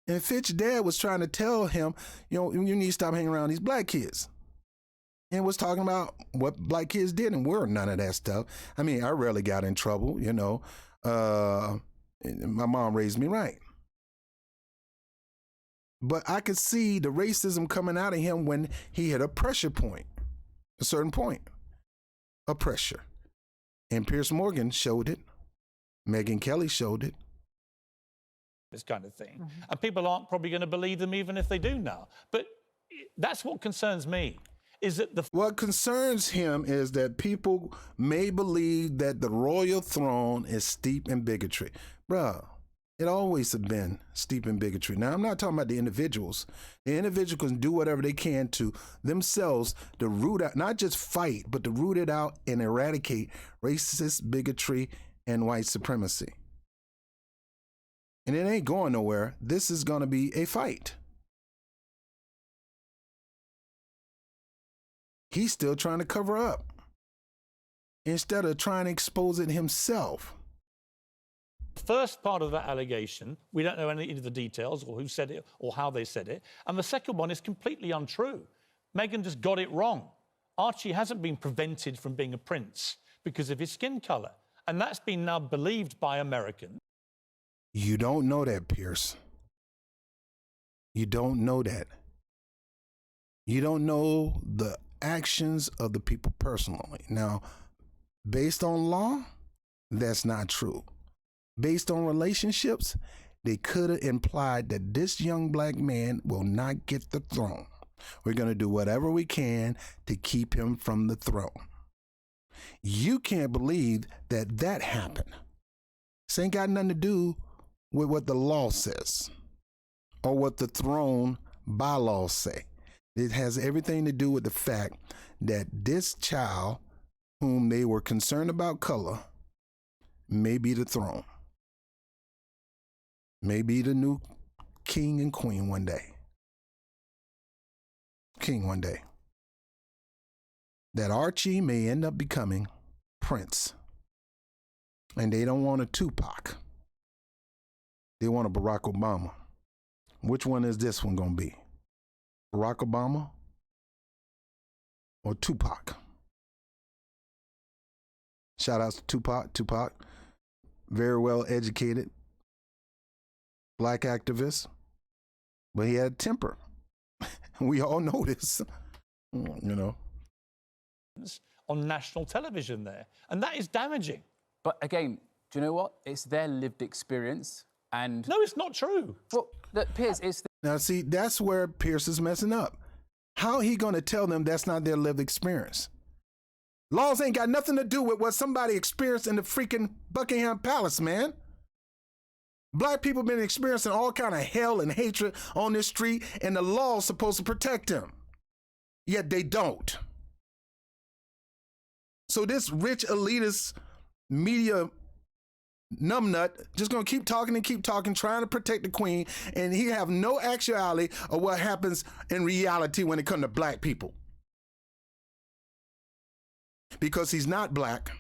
And Fitch's dad was trying to tell him, you know, you need to stop hanging around these black kids. And was talking about what black kids did, and we're none of that stuff. I mean, I rarely got in trouble, you know. My mom raised me right. But I could see the racism coming out of him when he hit a pressure point, a certain point of pressure. And Piers Morgan showed it. Megyn Kelly showed it. This kind of thing. And people aren't probably going to believe them even if they do now. But that's what concerns me. Is that what concerns him is that people may believe that the royal throne is steeped in bigotry. Bruh, it always has been steeped in bigotry. Now, I'm not talking about the individuals. The individuals can do whatever they can to themselves to root out, not just fight, but to root it out and eradicate racist bigotry and white supremacy. And it ain't going nowhere. This is going to be a fight. He's still trying to cover up instead of trying to expose it himself. The first part of that allegation, we don't know any of the details or who said it or how they said it. And the second one is completely untrue. Megyn just got it wrong. Archie hasn't been prevented from being a prince because of his skin color. And that's been now believed by Americans. You don't know that, Pierce. You don't know that. You don't know the actions of the people personally. Now, based on law, that's not true. Based on relationships, they could have implied that this young black man will not get the throne. We're going to do whatever we can to keep him from the throne. You can't believe that that happened. This ain't got nothing to do with what the law says or what the throne bylaws say. It has everything to do with the fact that this child, whom they were concerned about color, may be the throne. May be the new king and queen one day. King one day. That Archie may end up becoming Prince. And they don't want a Tupac. They want a Barack Obama. Which one is this one going to be? Barack Obama or Tupac? Shout out to Tupac. Tupac, very well educated black activist, but he had a temper. We all know this, you know. On national television there, and that is damaging. But again, do you know what? It's their lived experience, and no, it's not true. Well, look, Piers, it's now see, that's where Pierce is messing up. How he gonna tell them that's not their lived experience? Laws ain't got nothing to do with what somebody experienced in the freaking Buckingham Palace, man. Black people been experiencing all kind of hell and hatred on this street, and the law's supposed to protect them. Yet they don't. So this rich elitist media numbnut, just gonna keep talking, trying to protect the queen, and he have no actuality of what happens in reality when it comes to black people. Because he's not black.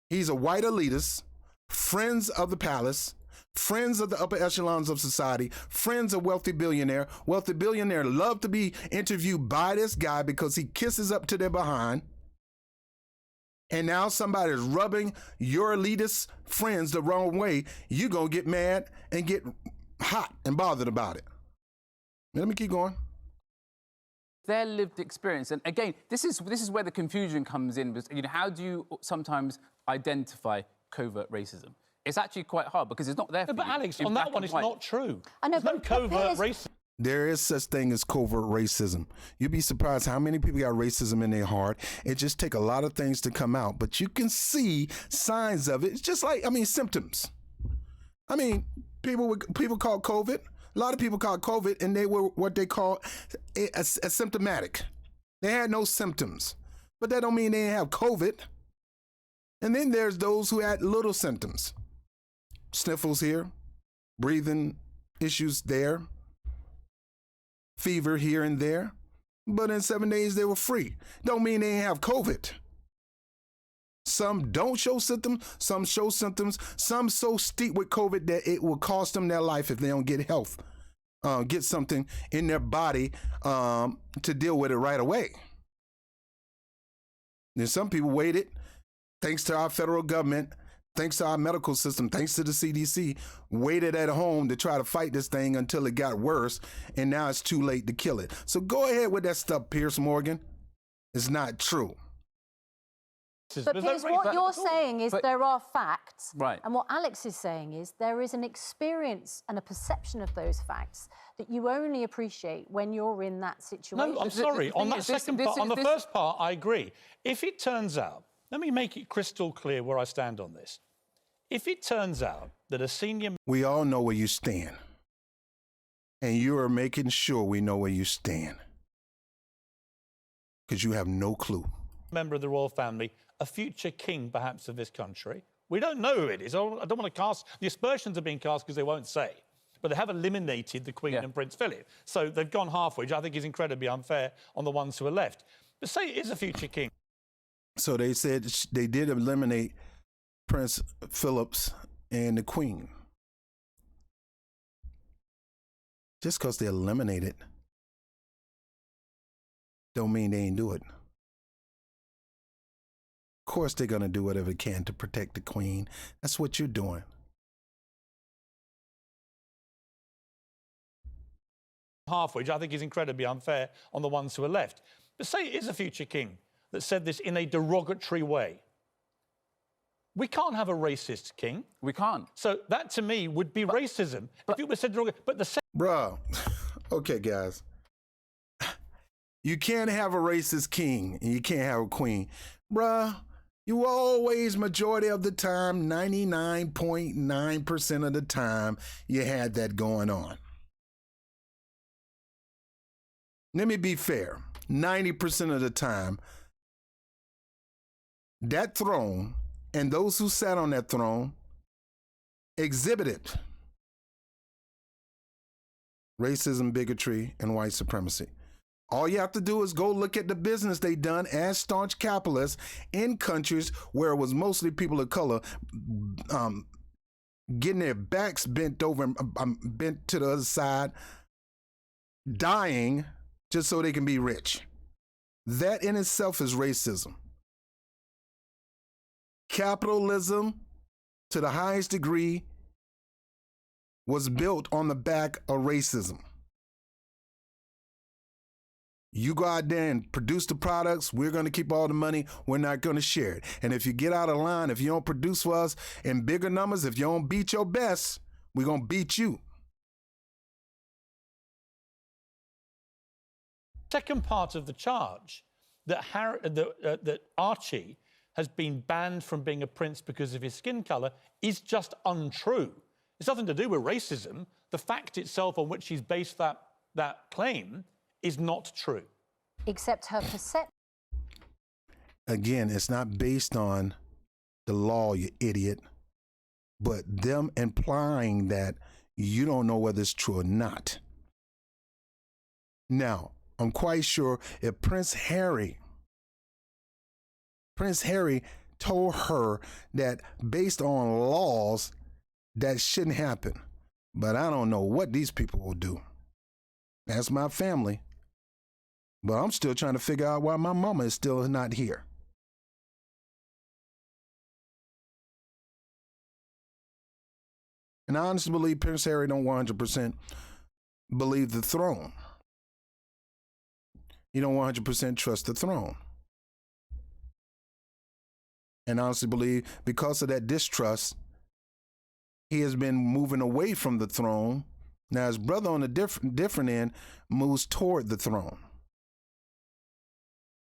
He's a white elitist, friends of the palace, friends of the upper echelons of society, friends of wealthy billionaire. Wealthy billionaire love to be interviewed by this guy because he kisses up to their behind. And now somebody is rubbing your elitist friends the wrong way. You're going to get mad and get hot and bothered about it. Let me keep going. Their lived experience, and again, this is where the confusion comes in. You know, how do you sometimes identify covert racism? It's actually quite hard because it's not there for But you. Alex, on that one, it's not true. I know, There's no covert racism. There is such thing as covert racism. You'd be surprised how many people got racism in their heart. It just take a lot of things to come out, but you can see signs of it. It's just like, symptoms. People call COVID. A lot of people called COVID, and they were what they call asymptomatic. They had no symptoms, but that don't mean they didn't have COVID. And then there's those who had little symptoms. Sniffles here, breathing issues there, fever here and there. But in 7 days, they were free. Don't mean they didn't have COVID. Some don't show symptoms, some show symptoms, some so steep with COVID that it will cost them their life if they don't get health, get something in their body to deal with it right away. Then some people waited, thanks to our federal government, thanks to our medical system, thanks to the CDC, waited at home to try to fight this thing until it got worse, and now it's too late to kill it. So go ahead with that stuff, Piers Morgan. It's not true. But Piers, what you're saying is there are facts. Right. And what Alex is saying is there is an experience and a perception of those facts that you only appreciate when you're in that situation. No, I'm sorry. On that second part, on the first part, I agree. If it turns out, let me make it crystal clear where I stand on this. If it turns out that a senior... We all know where you stand. And you are making sure we know where you stand. Because you have no clue. ...member of the royal family, a future king, perhaps, of this country. We don't know who it is. I don't want to cast... The aspersions are being cast because they won't say. But they have eliminated the Queen and Prince Philip. So they've gone halfway, which I think is incredibly unfair on the ones who are left. But say it is a future king. So they said they did eliminate Prince Philip's and the Queen. Just because they eliminated don't mean they ain't do it. Of course they're going to do whatever they can to protect the Queen. That's what you're doing. Halfway, which I think is incredibly unfair on the ones who are left. But say it is a future king that said this in a derogatory way. We can't have a racist king. We can't. So that, to me, would be racism if it was said derogatory. But the... Bruh, okay, guys. You can't have a racist king and you can't have a queen. Bruh, you always, majority of the time, 99.9% of the time, you had that going on. Let me be fair. 90% of the time, that throne and those who sat on that throne exhibited racism, bigotry, and white supremacy. All you have to do is go look at the business they done as staunch capitalists in countries where it was mostly people of color getting their backs bent over, bent to the other side, dying just so they can be rich. That in itself is racism. Capitalism, to the highest degree, was built on the back of racism. You go out there and produce the products, we're going to keep all the money, we're not going to share it. And if you get out of line, if you don't produce for us in bigger numbers, if you don't beat your best, we're going to beat you. Second part of the charge, that Archie has been banned from being a prince because of his skin colour, is just untrue. It's nothing to do with racism. The fact itself on which he's based that claim is not true. Except her perception. Again, it's not based on the law, you idiot, but them implying that you don't know whether it's true or not. Now, I'm quite sure if Prince Harry told her that based on laws, that shouldn't happen. But I don't know what these people will do. That's my family. But I'm still trying to figure out why my mama is still not here. And I honestly believe Prince Harry don't 100% believe the throne. He don't 100% trust the throne. And I honestly believe because of that distrust, he has been moving away from the throne. Now his brother on the different end moves toward the throne.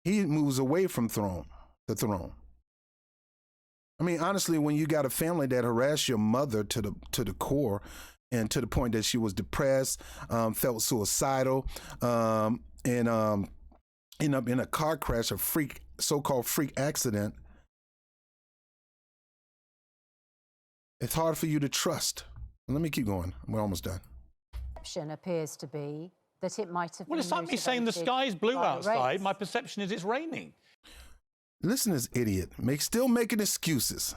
He moves away from the throne. I mean, honestly, when you got a family that harassed your mother to the core, and to the point that she was depressed, felt suicidal, and end up in a car crash, so-called freak accident, it's hard for you to trust. Let me keep going. We're almost done. Perception appears to be that it might have been. Well, it's like me saying the sky's blue outside. race. My perception is it's raining. Listen to this idiot. Still making excuses.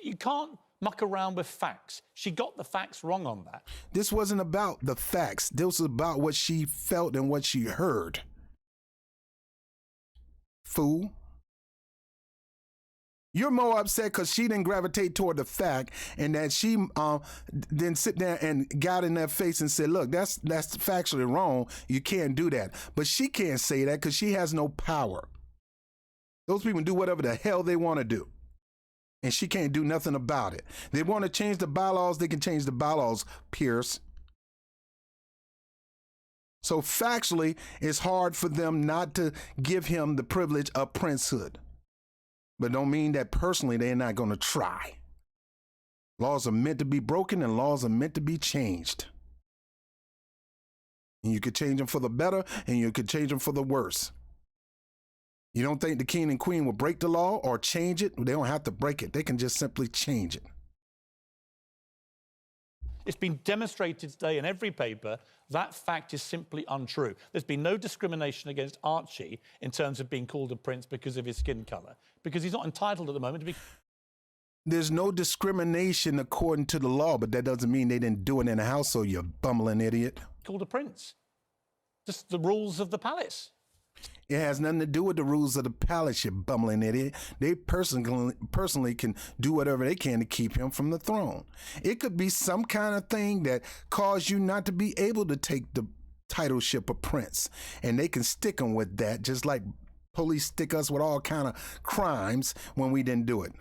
You can't muck around with facts. She got the facts wrong on that. This wasn't about the facts. This was about what she felt and what she heard. Fool. You're more upset because she didn't gravitate toward the fact, and that she then sit there and got in their face and said, look, that's factually wrong. You can't do that. But she can't say that because she has no power. Those people do whatever the hell they want to do. And she can't do nothing about it. They want to change the bylaws, they can change the bylaws, Pierce. So factually, it's hard for them not to give him the privilege of princehood. But don't mean that personally they're not going to try. Laws are meant to be broken and laws are meant to be changed. And you could change them for the better and you could change them for the worse. You don't think the king and queen will break the law or change it? They don't have to break it. They can just simply change it. It's been demonstrated today in every paper that fact is simply untrue. There's been no discrimination against Archie in terms of being called a prince because of his skin colour, because he's not entitled at the moment to be... There's no discrimination according to the law, but that doesn't mean they didn't do it in the household, you bumbling idiot. ...called a prince. Just the rules of the palace. It has nothing to do with the rules of the palace, you bumbling idiot. They personally can do whatever they can to keep him from the throne. It could be some kind of thing that caused you not to be able to take the titleship of prince. And they can stick them with that, just like police stick us with all kind of crimes when we didn't do it.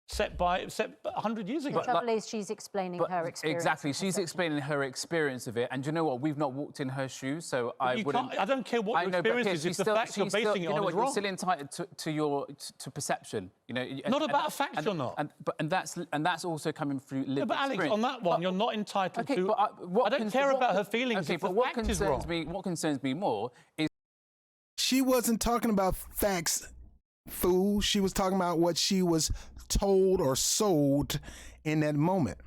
Set 100 years ago. The trouble is she's explaining her experience. Exactly, she's explaining her experience of it. And do you know what? We've not walked in her shoes, so I wouldn't... I don't care what your experience is. If the facts you're basing it on is wrong. You're still entitled to perception. You know, not about facts, you're not. And that's also coming through lived but Alex, experience. on that one, you're not entitled to... I don't care about her feelings if the fact is wrong. What concerns me more is... She wasn't talking about facts, fool. She was talking about what she was told or sold in that moment.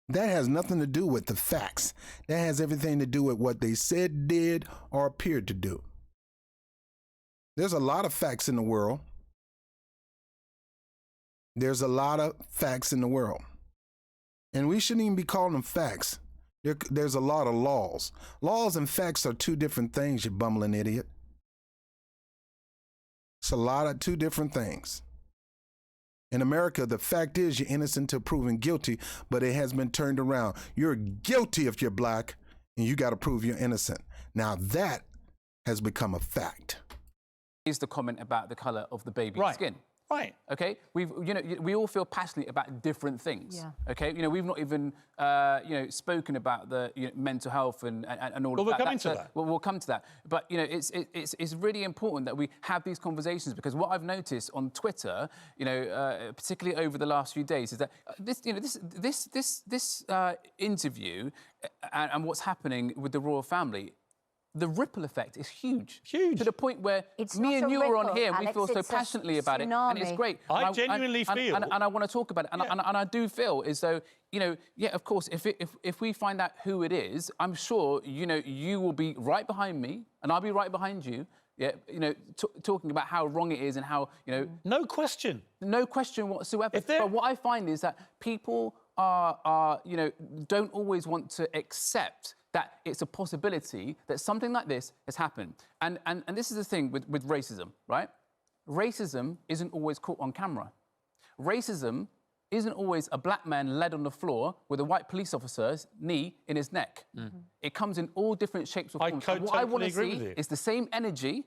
That has nothing to do with the facts. That has everything to do with what they said, did, or appeared to do. There's a lot of facts in the world. There's a lot of facts in the world. And we shouldn't even be calling them facts. There's a lot of laws. Laws and facts are two different things, you bumbling idiot. It's a lot of two different things. In America, the fact is you're innocent until proven guilty, but it has been turned around. You're guilty if you're black, and you got to prove you're innocent. Now that has become a fact. Is the comment about the colour of the baby's skin. Right. Okay. We all feel passionate about different things. Yeah. Okay. We've not even spoken about the mental health and all of that. Well, we're coming to that. Well, we'll come to that. But it's really important that we have these conversations, because what I've noticed on Twitter, particularly over the last few days, is that this interview and what's happening with the royal family, the ripple effect is huge. Huge. To the point where It's me not and a you are on ripple, here and we Alex, feel so it's a passionately about it, and it's tsunami. great. I genuinely feel... And I want to talk about it, and I do feel as though, you know, yeah, of course, if we find out who it is, I'm sure, you know, you will be right behind me, and I'll be right behind you, yeah, you know, talking about how wrong it is and how, you know... No question. No question whatsoever. But what I find is that people are, you know, don't always want to accept that it's a possibility that something like this has happened. And this is the thing with racism, right? Racism isn't always caught on camera. Racism isn't always a black man led on the floor with a white police officer's knee in his neck. It comes in all different shapes or forms. I What I want totally to agree with see you. is the same energy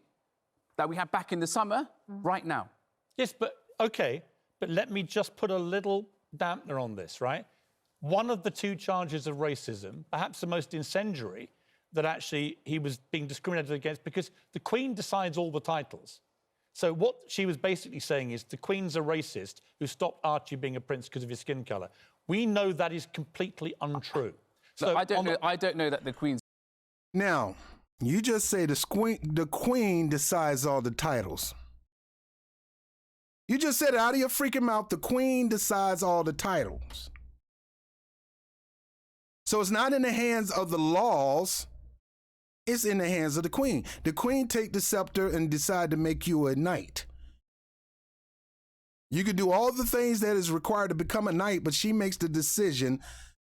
that we had back in the summer right now. Yes, but, OK, but let me just put a little dampener on this, right? One of the two charges of racism, perhaps the most incendiary, that actually he was being discriminated against because the Queen decides all the titles. So what she was basically saying is the Queen's a racist who stopped Archie being a prince because of his skin colour. We know that is completely untrue. So I don't know that the Queen's... Now, you just say the Queen decides all the titles. You just said it out of your freaking mouth, the Queen decides all the titles. So it's not in the hands of the laws, it's in the hands of the Queen. The Queen take the scepter and decide to make you a knight. You can do all the things that is required to become a knight, but she makes the decision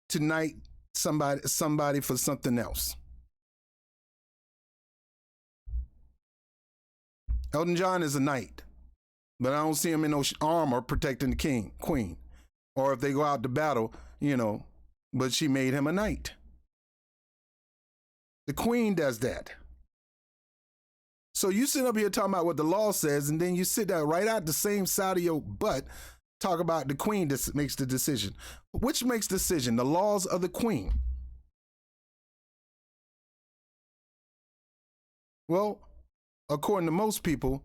to knight somebody for something else. Elton John is a knight, but I don't see him in no armor protecting the queen. Or if they go out to battle, you know, but she made him a knight. The Queen does that. So you sit up here talking about what the law says, and then you sit down right out the same side of your butt, talk about the Queen that makes the decision. Which makes the decision? The laws of the Queen. Well, according to most people,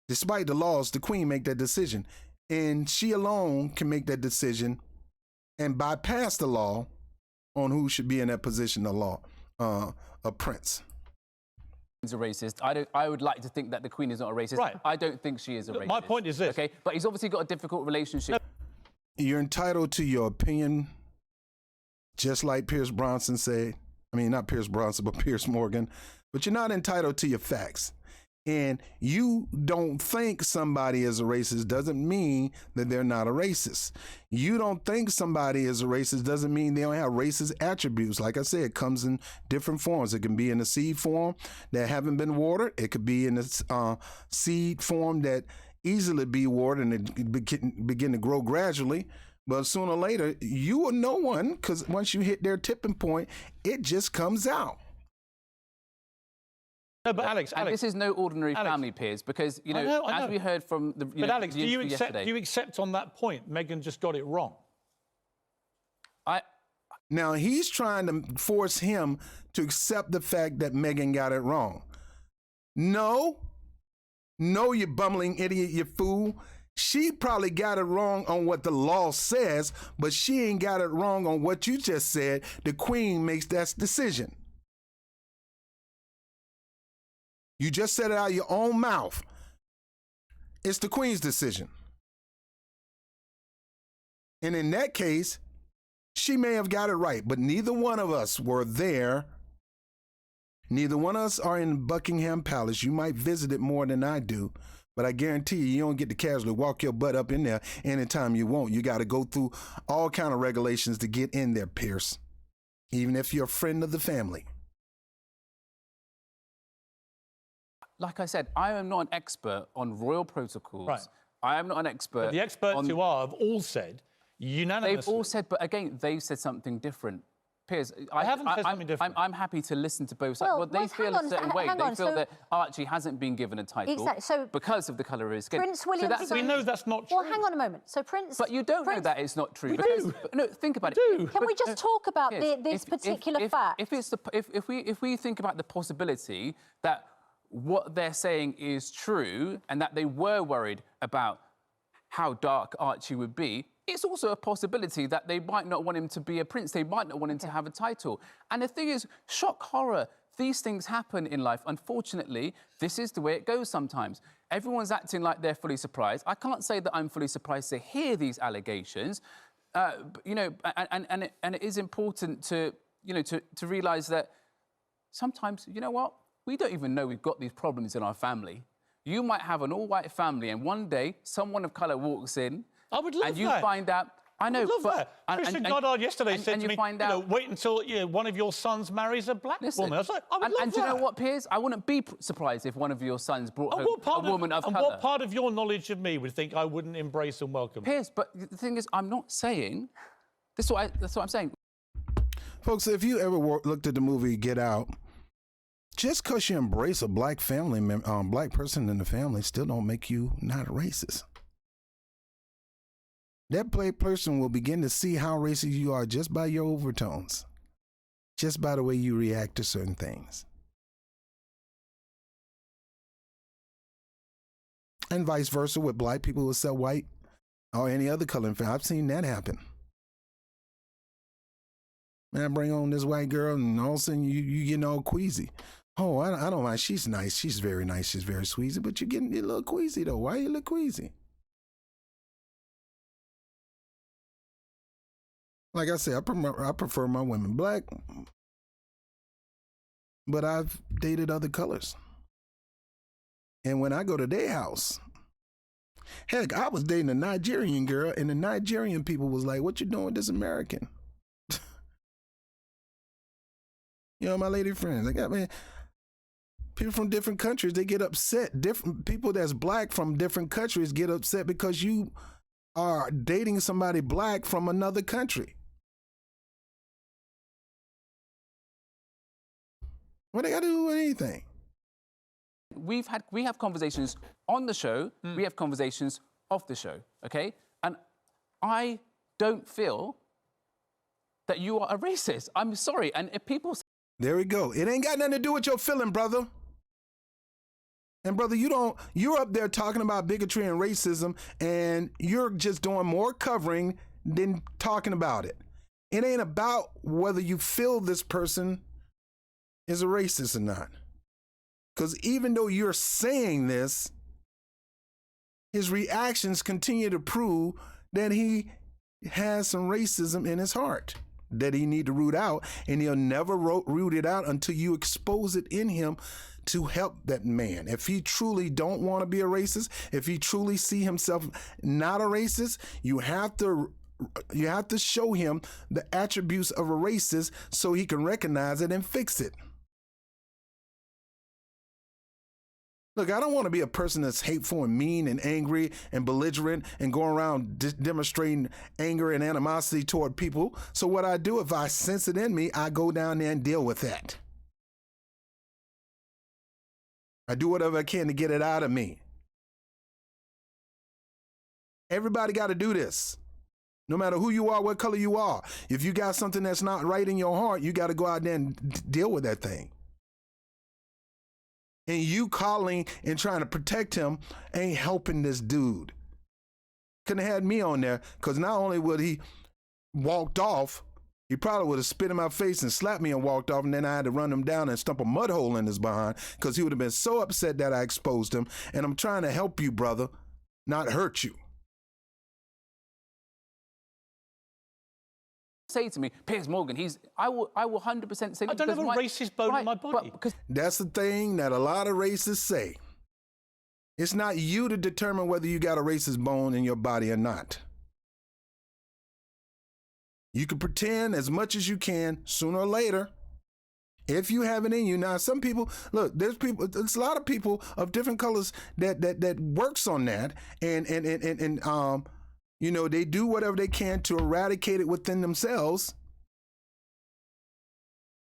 despite the laws, the Queen make that decision. And she alone can make that decision and bypass the law on who should be in that position of law, a prince. He's a racist. I would like to think that the Queen is not a racist. Right. I don't think she is a racist. My point is this. Okay, but he's obviously got a difficult relationship. You're entitled to your opinion, just like Pierce Bronson said. I mean, not Pierce Bronson, but Pierce Morgan. But you're not entitled to your facts. And you don't think somebody is a racist doesn't mean that they're not a racist. You don't think somebody is a racist doesn't mean they don't have racist attributes. Like I said, it comes in different forms. It can be in a seed form that haven't been watered. It could be in a seed form that easily be watered and it begin to grow gradually. But sooner or later, you will know one, because once you hit their tipping point, it just comes out. No, but Alex, this is no ordinary family, Piers, because, you know, I know. as we heard from the... But Alex, do you accept on that point Meghan just got it wrong? Now, he's trying to force him to accept the fact that Meghan got it wrong. No, you bumbling idiot, you fool. She probably got it wrong on what the law says, but she ain't got it wrong on what you just said. The Queen makes that decision. You just said it out of your own mouth. It's the Queen's decision. And in that case, she may have got it right, but neither one of us were there. Neither one of us are in Buckingham Palace. You might visit it more than I do, but I guarantee you don't get to casually walk your butt up in there anytime you want. You got to go through all kind of regulations to get in there, Pierce, even if you're a friend of the family. Like I said, I am not an expert on royal protocols. Right. I am not an expert. But the experts who are have all said unanimously. They've all said, but again, they've said something different. Piers, I haven't said something different. I'm happy to listen to both sides. Well, they feel a certain way. They feel that Archie hasn't been given a title because of the colour of his skin. Prince William. We know that's not true. Well, hang on a moment. So Prince. But you don't know that it's not true. No, think about it. Can we just talk about this particular fact? If we think about the possibility that what they're saying is true and that they were worried about how dark Archie would be, it's also a possibility that they might not want him to be a prince. They might not want him to have a title. And the thing is, shock horror, these things happen in life. Unfortunately, this is the way it goes sometimes. Everyone's acting like they're fully surprised. I can't say that I'm fully surprised to hear these allegations, you know, and it is important to, you know, to realise that sometimes, you know what, we don't even know we've got these problems in our family. You might have an all-white family, and one day someone of colour walks in, I would love and you that. find out. I know. I would love that. Christian Goddard yesterday said to me, wait until one of your sons marries a black woman. I was like, I would love that. And do you know what, Piers? I wouldn't be surprised if one of your sons brought home a woman of colour. And what part of your knowledge of me would think I wouldn't embrace and welcome? Piers, but the thing is, I'm not saying... That's what I'm saying. Folks, if you ever looked at the movie Get Out, just because you embrace a black family black person in the family still don't make you not racist. That black person will begin to see how racist you are just by your overtones, just by the way you react to certain things. And vice versa with black people who accept white or any other color. I've seen that happen. Man, I bring on this white girl and all of a sudden you getting all queasy. Oh, I don't mind. She's nice. She's very nice. She's very squeezy, but you're getting a little queasy though. Why you look queasy? Like I said, I prefer my women black, but I've dated other colors. And when I go to their house, heck, I was dating a Nigerian girl, and the Nigerian people was like, "What you doing with this American?" You know, my lady friends, like, I mean, people from different countries, they get upset. Different people that's black from different countries get upset because you are dating somebody black from another country. What they got to do with anything? We have conversations on the show. We have conversations off the show. Okay, and I don't feel that you are a racist. I'm sorry, and if people. There we go. It ain't got nothing to do with your feeling, brother. And brother, you're up there talking about bigotry and racism, and you're just doing more covering than talking about it. It ain't about whether you feel this person is a racist or not. Because even though you're saying this, his reactions continue to prove that he has some racism in his heart that he need to root out, and he'll never root it out until you expose it in him to help that man. If he truly don't want to be a racist, if he truly see himself not a racist, you have to show him the attributes of a racist so he can recognize it and fix it. Look, I don't want to be a person that's hateful and mean and angry and belligerent and going around demonstrating anger and animosity toward people. So what I do, if I sense it in me, I go down there and deal with that. I do whatever I can to get it out of me. Everybody got to do this. No matter who you are, what color you are. If you got something that's not right in your heart, you got to go out there and deal with that thing. And you calling and trying to protect him ain't helping this dude. Couldn't have had me on there, because not only would he walked off, he probably would have spit in my face and slapped me and walked off, and then I had to run him down and stump a mud hole in his behind, because he would have been so upset that I exposed him. And I'm trying to help you, brother, not hurt you. Say to me, Piers Morgan, I will 100% say... I don't have a racist bone in my body. That's the thing that a lot of racists say. It's not you to determine whether you got a racist bone in your body or not. You can pretend as much as you can, sooner or later, if you have it in you. Now, some people, look, there's a lot of people of different colors that works on that, and you know, they do whatever they can to eradicate it within themselves.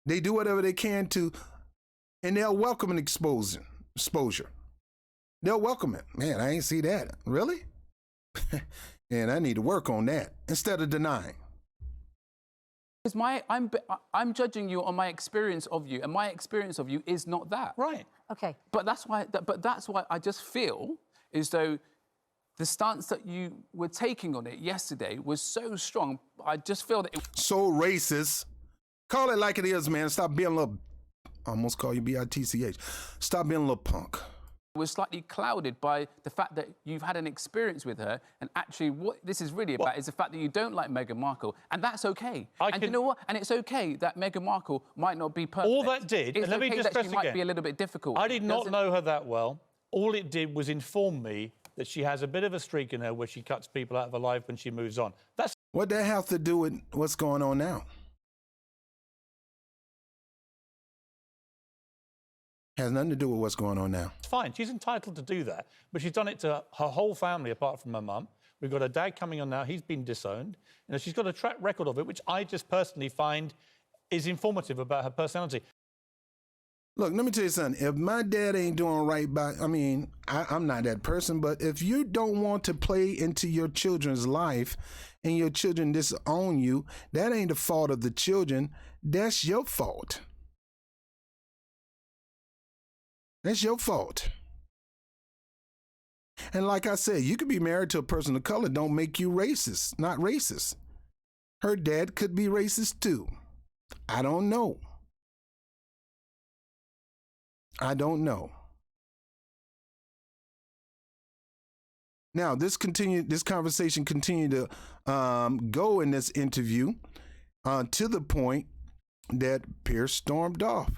They do whatever they can to, and they'll welcome an exposure. They'll welcome it. Man, I ain't see that. Really? And I need to work on that instead of denying. I'm judging you on my experience of you, and my experience of you is not that. Right. Okay. But that's why I just feel as though the stance that you were taking on it yesterday was so strong. I just feel that so racist. Call it like it is, man. Stop being a little almost call you B-I-T-C-H. Stop being a little punk. Was slightly clouded by the fact that you've had an experience with her, and actually what this is really about is the fact that you don't like Meghan Markle, and that's okay. You know what? And it's okay that Meghan Markle might not be perfect. All that did, it's and let me okay just that stress she might again, be a little bit difficult. I did not know her that well. All it did was inform me that she has a bit of a streak in her where she cuts people out of her life when she moves on. That's what that have to do with what's going on now? Has nothing to do with what's going on now. It's fine. She's entitled to do that. But she's done it to her whole family, apart from her mum. We've got her dad coming on now. He's been disowned. You know, she's got a track record of it, which I just personally find is informative about her personality. Look, let me tell you something. If my dad ain't doing right by, I mean, I'm not that person, but if you don't want to play into your children's life and your children disown you, that ain't the fault of the children. That's your fault. That's your fault. And like I said, you could be married to a person of color, don't make you racist, not racist. Her dad could be racist too. I don't know. I don't know. Now, this conversation continued to go in this interview to the point that Pierce stormed off.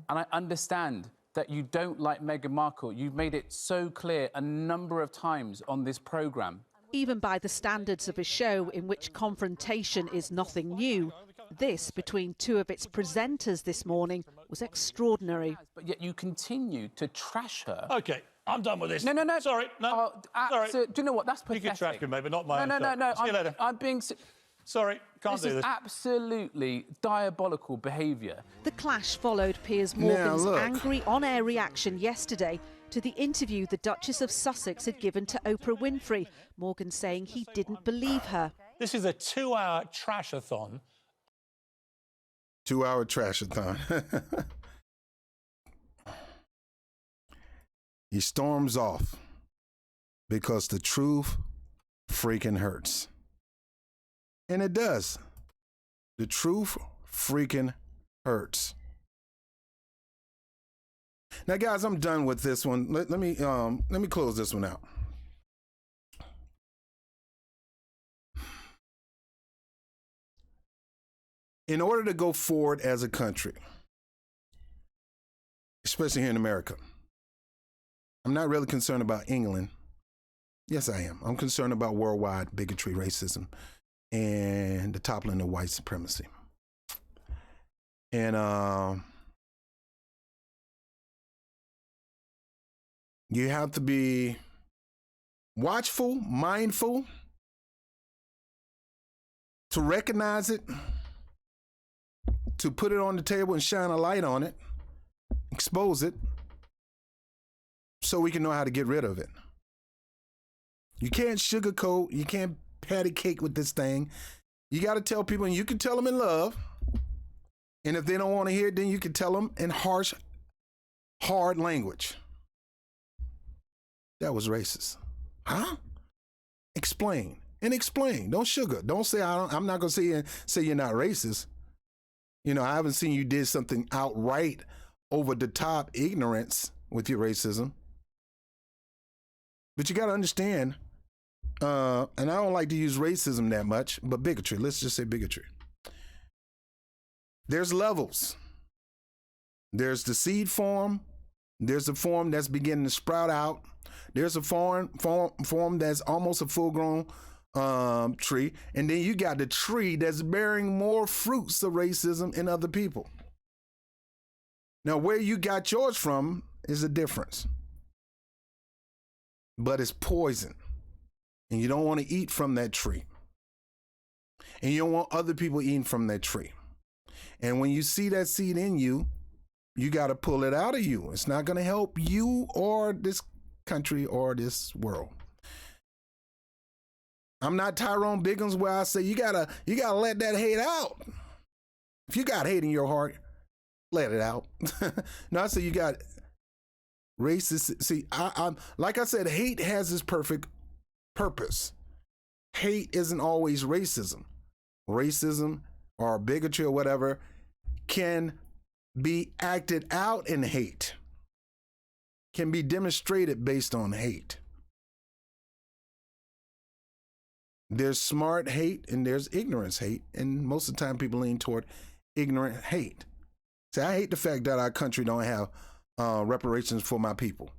And I understand that you don't like Meghan Markle. You've made it so clear a number of times on this programme. Even by the standards of a show in which confrontation is nothing new, this between two of its presenters this morning was extraordinary. But yet you continue to trash her. OK, I'm done with this. No. Sorry, no. Sorry. Do you know what? That's pathetic. You can trash me, mate, but not my own. No. See you later. I'm being... Sorry, can't do this. This is absolutely diabolical behaviour. The clash followed Piers Morgan's angry on-air reaction yesterday to the interview the Duchess of Sussex had given to Oprah Winfrey. Morgan saying he didn't believe her. This is a 2-hour trash-a-thon. 2-hour trash-a-thon. He storms off because the truth freaking hurts. And it does. The truth freaking hurts. Now, guys, I'm done with this one. Let me close this one out. In order to go forward as a country, especially here in America, I'm not really concerned about England. Yes, I am. I'm concerned about worldwide bigotry, racism, and the toppling of white supremacy. And you have to be watchful, mindful, to recognize it, to put it on the table and shine a light on it, expose it, so we can know how to get rid of it. You can't sugarcoat, you can't patty cake with this thing. You got to tell people, and you can tell them in love. And if they don't want to hear it, then you can tell them in harsh, hard language. That was racist. Huh? Explain. And explain. Don't sugar. Don't say, I'm not going to say you're not racist. You know, I haven't seen you did something outright over the top ignorance with your racism. But you got to understand, and I don't like to use racism that much, but bigotry, let's just say bigotry. There's levels. There's the seed form. There's the form that's beginning to sprout out. There's a form that's almost a full-grown tree. And then you got the tree that's bearing more fruits of racism in other people. Now, where you got yours from is a difference. But it's poison. And you don't want to eat from that tree. And you don't want other people eating from that tree. And when you see that seed in you, you got to pull it out of you. It's not going to help you or this country or this world. I'm not Tyrone Biggums where I say you gotta let that hate out. If you got hate in your heart, let it out. No, I say you got racist. See, I'm like I said, hate has its perfect purpose. Hate isn't always racism. Racism or bigotry or whatever can be acted out in hate, can be demonstrated based on hate. There's smart hate and there's ignorance hate, and most of the time people lean toward ignorant hate. See, I hate the fact that our country don't have reparations for my people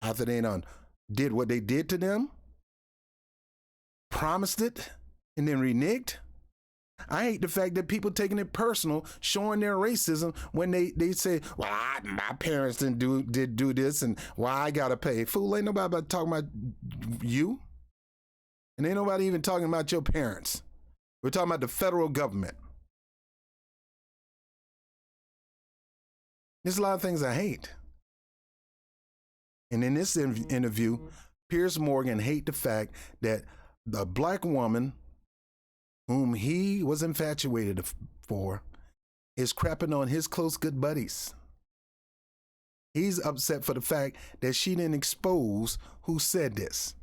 after they done did what they did to them, promised it, and then reneged. I hate the fact that people taking it personal, showing their racism when they say, well, my parents did do this, and why I gotta pay. Fool, ain't nobody about talking about you. And ain't nobody even talking about your parents. We're talking about the federal government. There's a lot of things I hate. And in this interview, Piers Morgan hate the fact that the black woman whom he was infatuated for is crapping on his close good buddies. He's upset for the fact that she didn't expose who said this,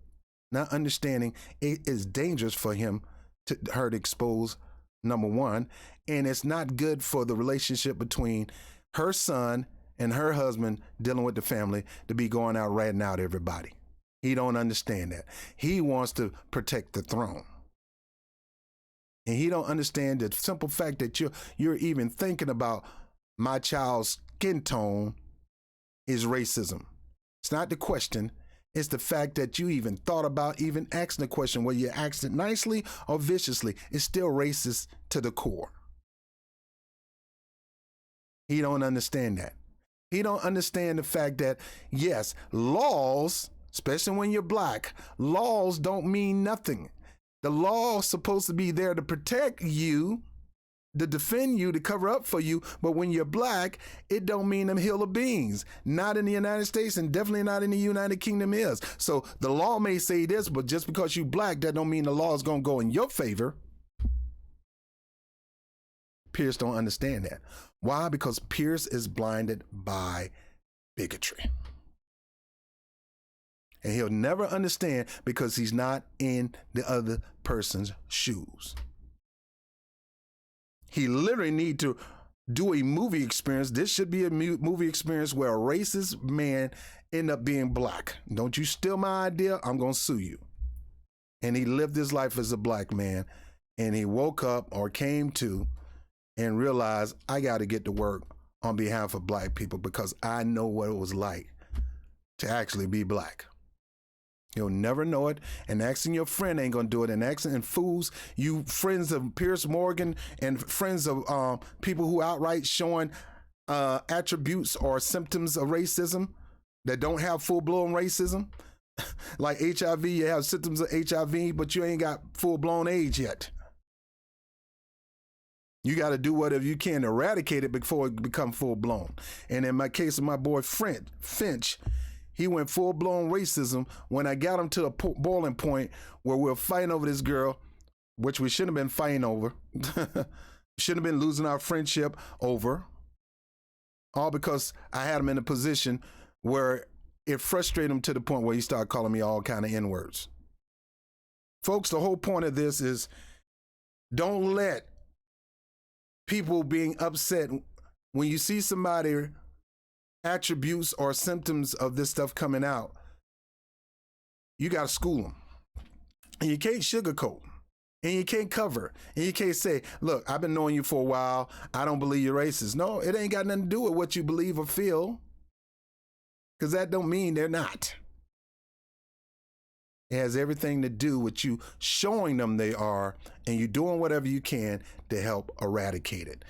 not understanding it is dangerous for her to expose, number one, and it's not good for the relationship between her son and her husband dealing with the family to be going out ratting out everybody. He don't understand that. He wants to protect the throne. And he don't understand the simple fact that you're even thinking about my child's skin tone is racism. It's not the question. It's the fact that you even thought about even asking the question, whether you asked it nicely or viciously. It's still racist to the core. He don't understand that. He don't understand the fact that, yes, laws, especially when you're black, laws don't mean nothing. The law is supposed to be there to protect you, to defend you, to cover up for you. But when you're black, it don't mean them hill of beans. Not in the United States and definitely not in the United Kingdom is. So the law may say this, but just because you black, that don't mean the law is going to go in your favor. Pierce don't understand that. Why? Because Pierce is blinded by bigotry. And he'll never understand because he's not in the other person's shoes. He literally need to do a movie experience. This should be a movie experience where a racist man end up being black. Don't you steal my idea, I'm going to sue you. And he lived his life as a black man, and he woke up or came to and realized, I got to get to work on behalf of black people because I know what it was like to actually be black. You'll never know it, and asking your friend ain't gonna do it. And asking fools, you friends of Piers Morgan and friends of people who outright showing attributes or symptoms of racism that don't have full-blown racism. Like HIV, you have symptoms of HIV, but you ain't got full-blown AIDS yet. You got to do whatever you can to eradicate it before it become full-blown. And in my case of my boy Finch, he went full-blown racism when I got him to the boiling point where we were fighting over this girl, which we shouldn't have been fighting over. Shouldn't have been losing our friendship over. All because I had him in a position where it frustrated him to the point where he started calling me all kind of N-words. Folks, the whole point of this is don't let people being upset when you see somebody attributes or symptoms of this stuff coming out, you got to school them. And you can't sugarcoat. And you can't cover. And you can't say, look, I've been knowing you for a while. I don't believe you're racist. No, it ain't got nothing to do with what you believe or feel. Because that don't mean they're not. It has everything to do with you showing them they are, and you doing whatever you can to help eradicate it.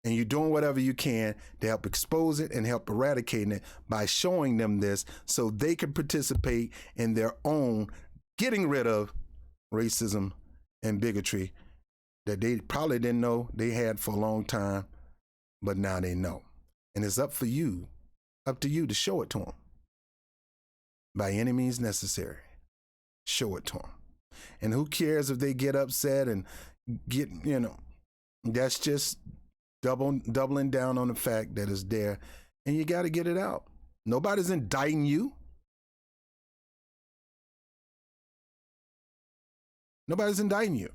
And you're doing whatever you can to help expose it and help eradicating it by showing them this so they can participate in their own getting rid of racism and bigotry that they probably didn't know they had for a long time, but now they know. And it's up to you to show it to them by any means necessary. Show it to them. And who cares if they get upset and get, that's just doubling down on the fact that it's there, and you got to get it out. Nobody's indicting you. Nobody's indicting you.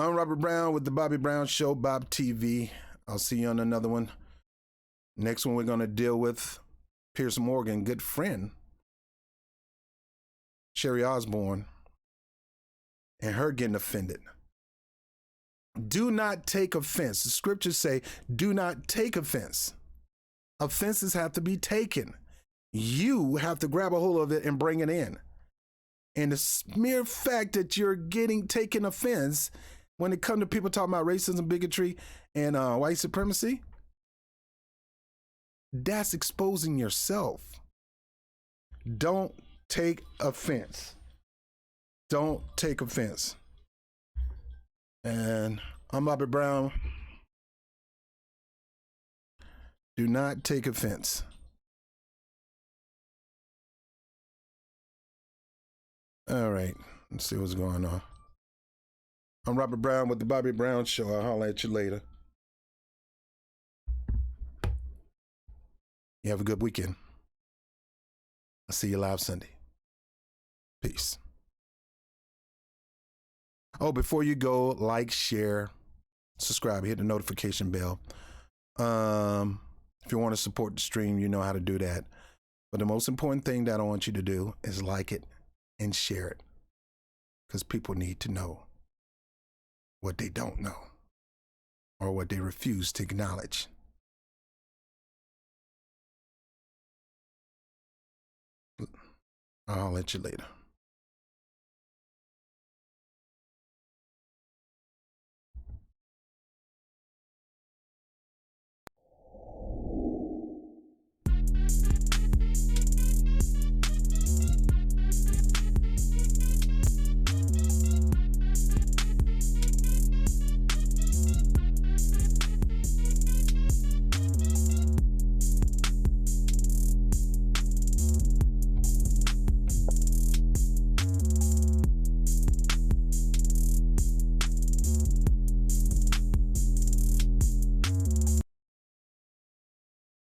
I'm Robert Brown with the Bobby Brown Show, Bob TV. I'll see you on another one. Next one, we're going to deal with Piers Morgan, good friend, Sherry Osborne, and her getting offended. Do not take offense. The scriptures say, do not take offense. Offenses have to be taken. You have to grab a hold of it and bring it in. And the mere fact that you're taking offense when it comes to people talking about racism, bigotry, and white supremacy, that's exposing yourself. Don't take offense. Don't take offense. And I'm Bobby Brown. Do not take offense. All right, let's see what's going on. I'm Robert Brown with the Bobby Brown Show. I'll holler at you later. You have a good weekend. I'll see you live Sunday. Peace. Oh, before you go, like, share, subscribe, hit the notification bell. If you want to support the stream, you know how to do that. But the most important thing that I want you to do is like it and share it, because people need to know what they don't know or what they refuse to acknowledge. I'll let you later.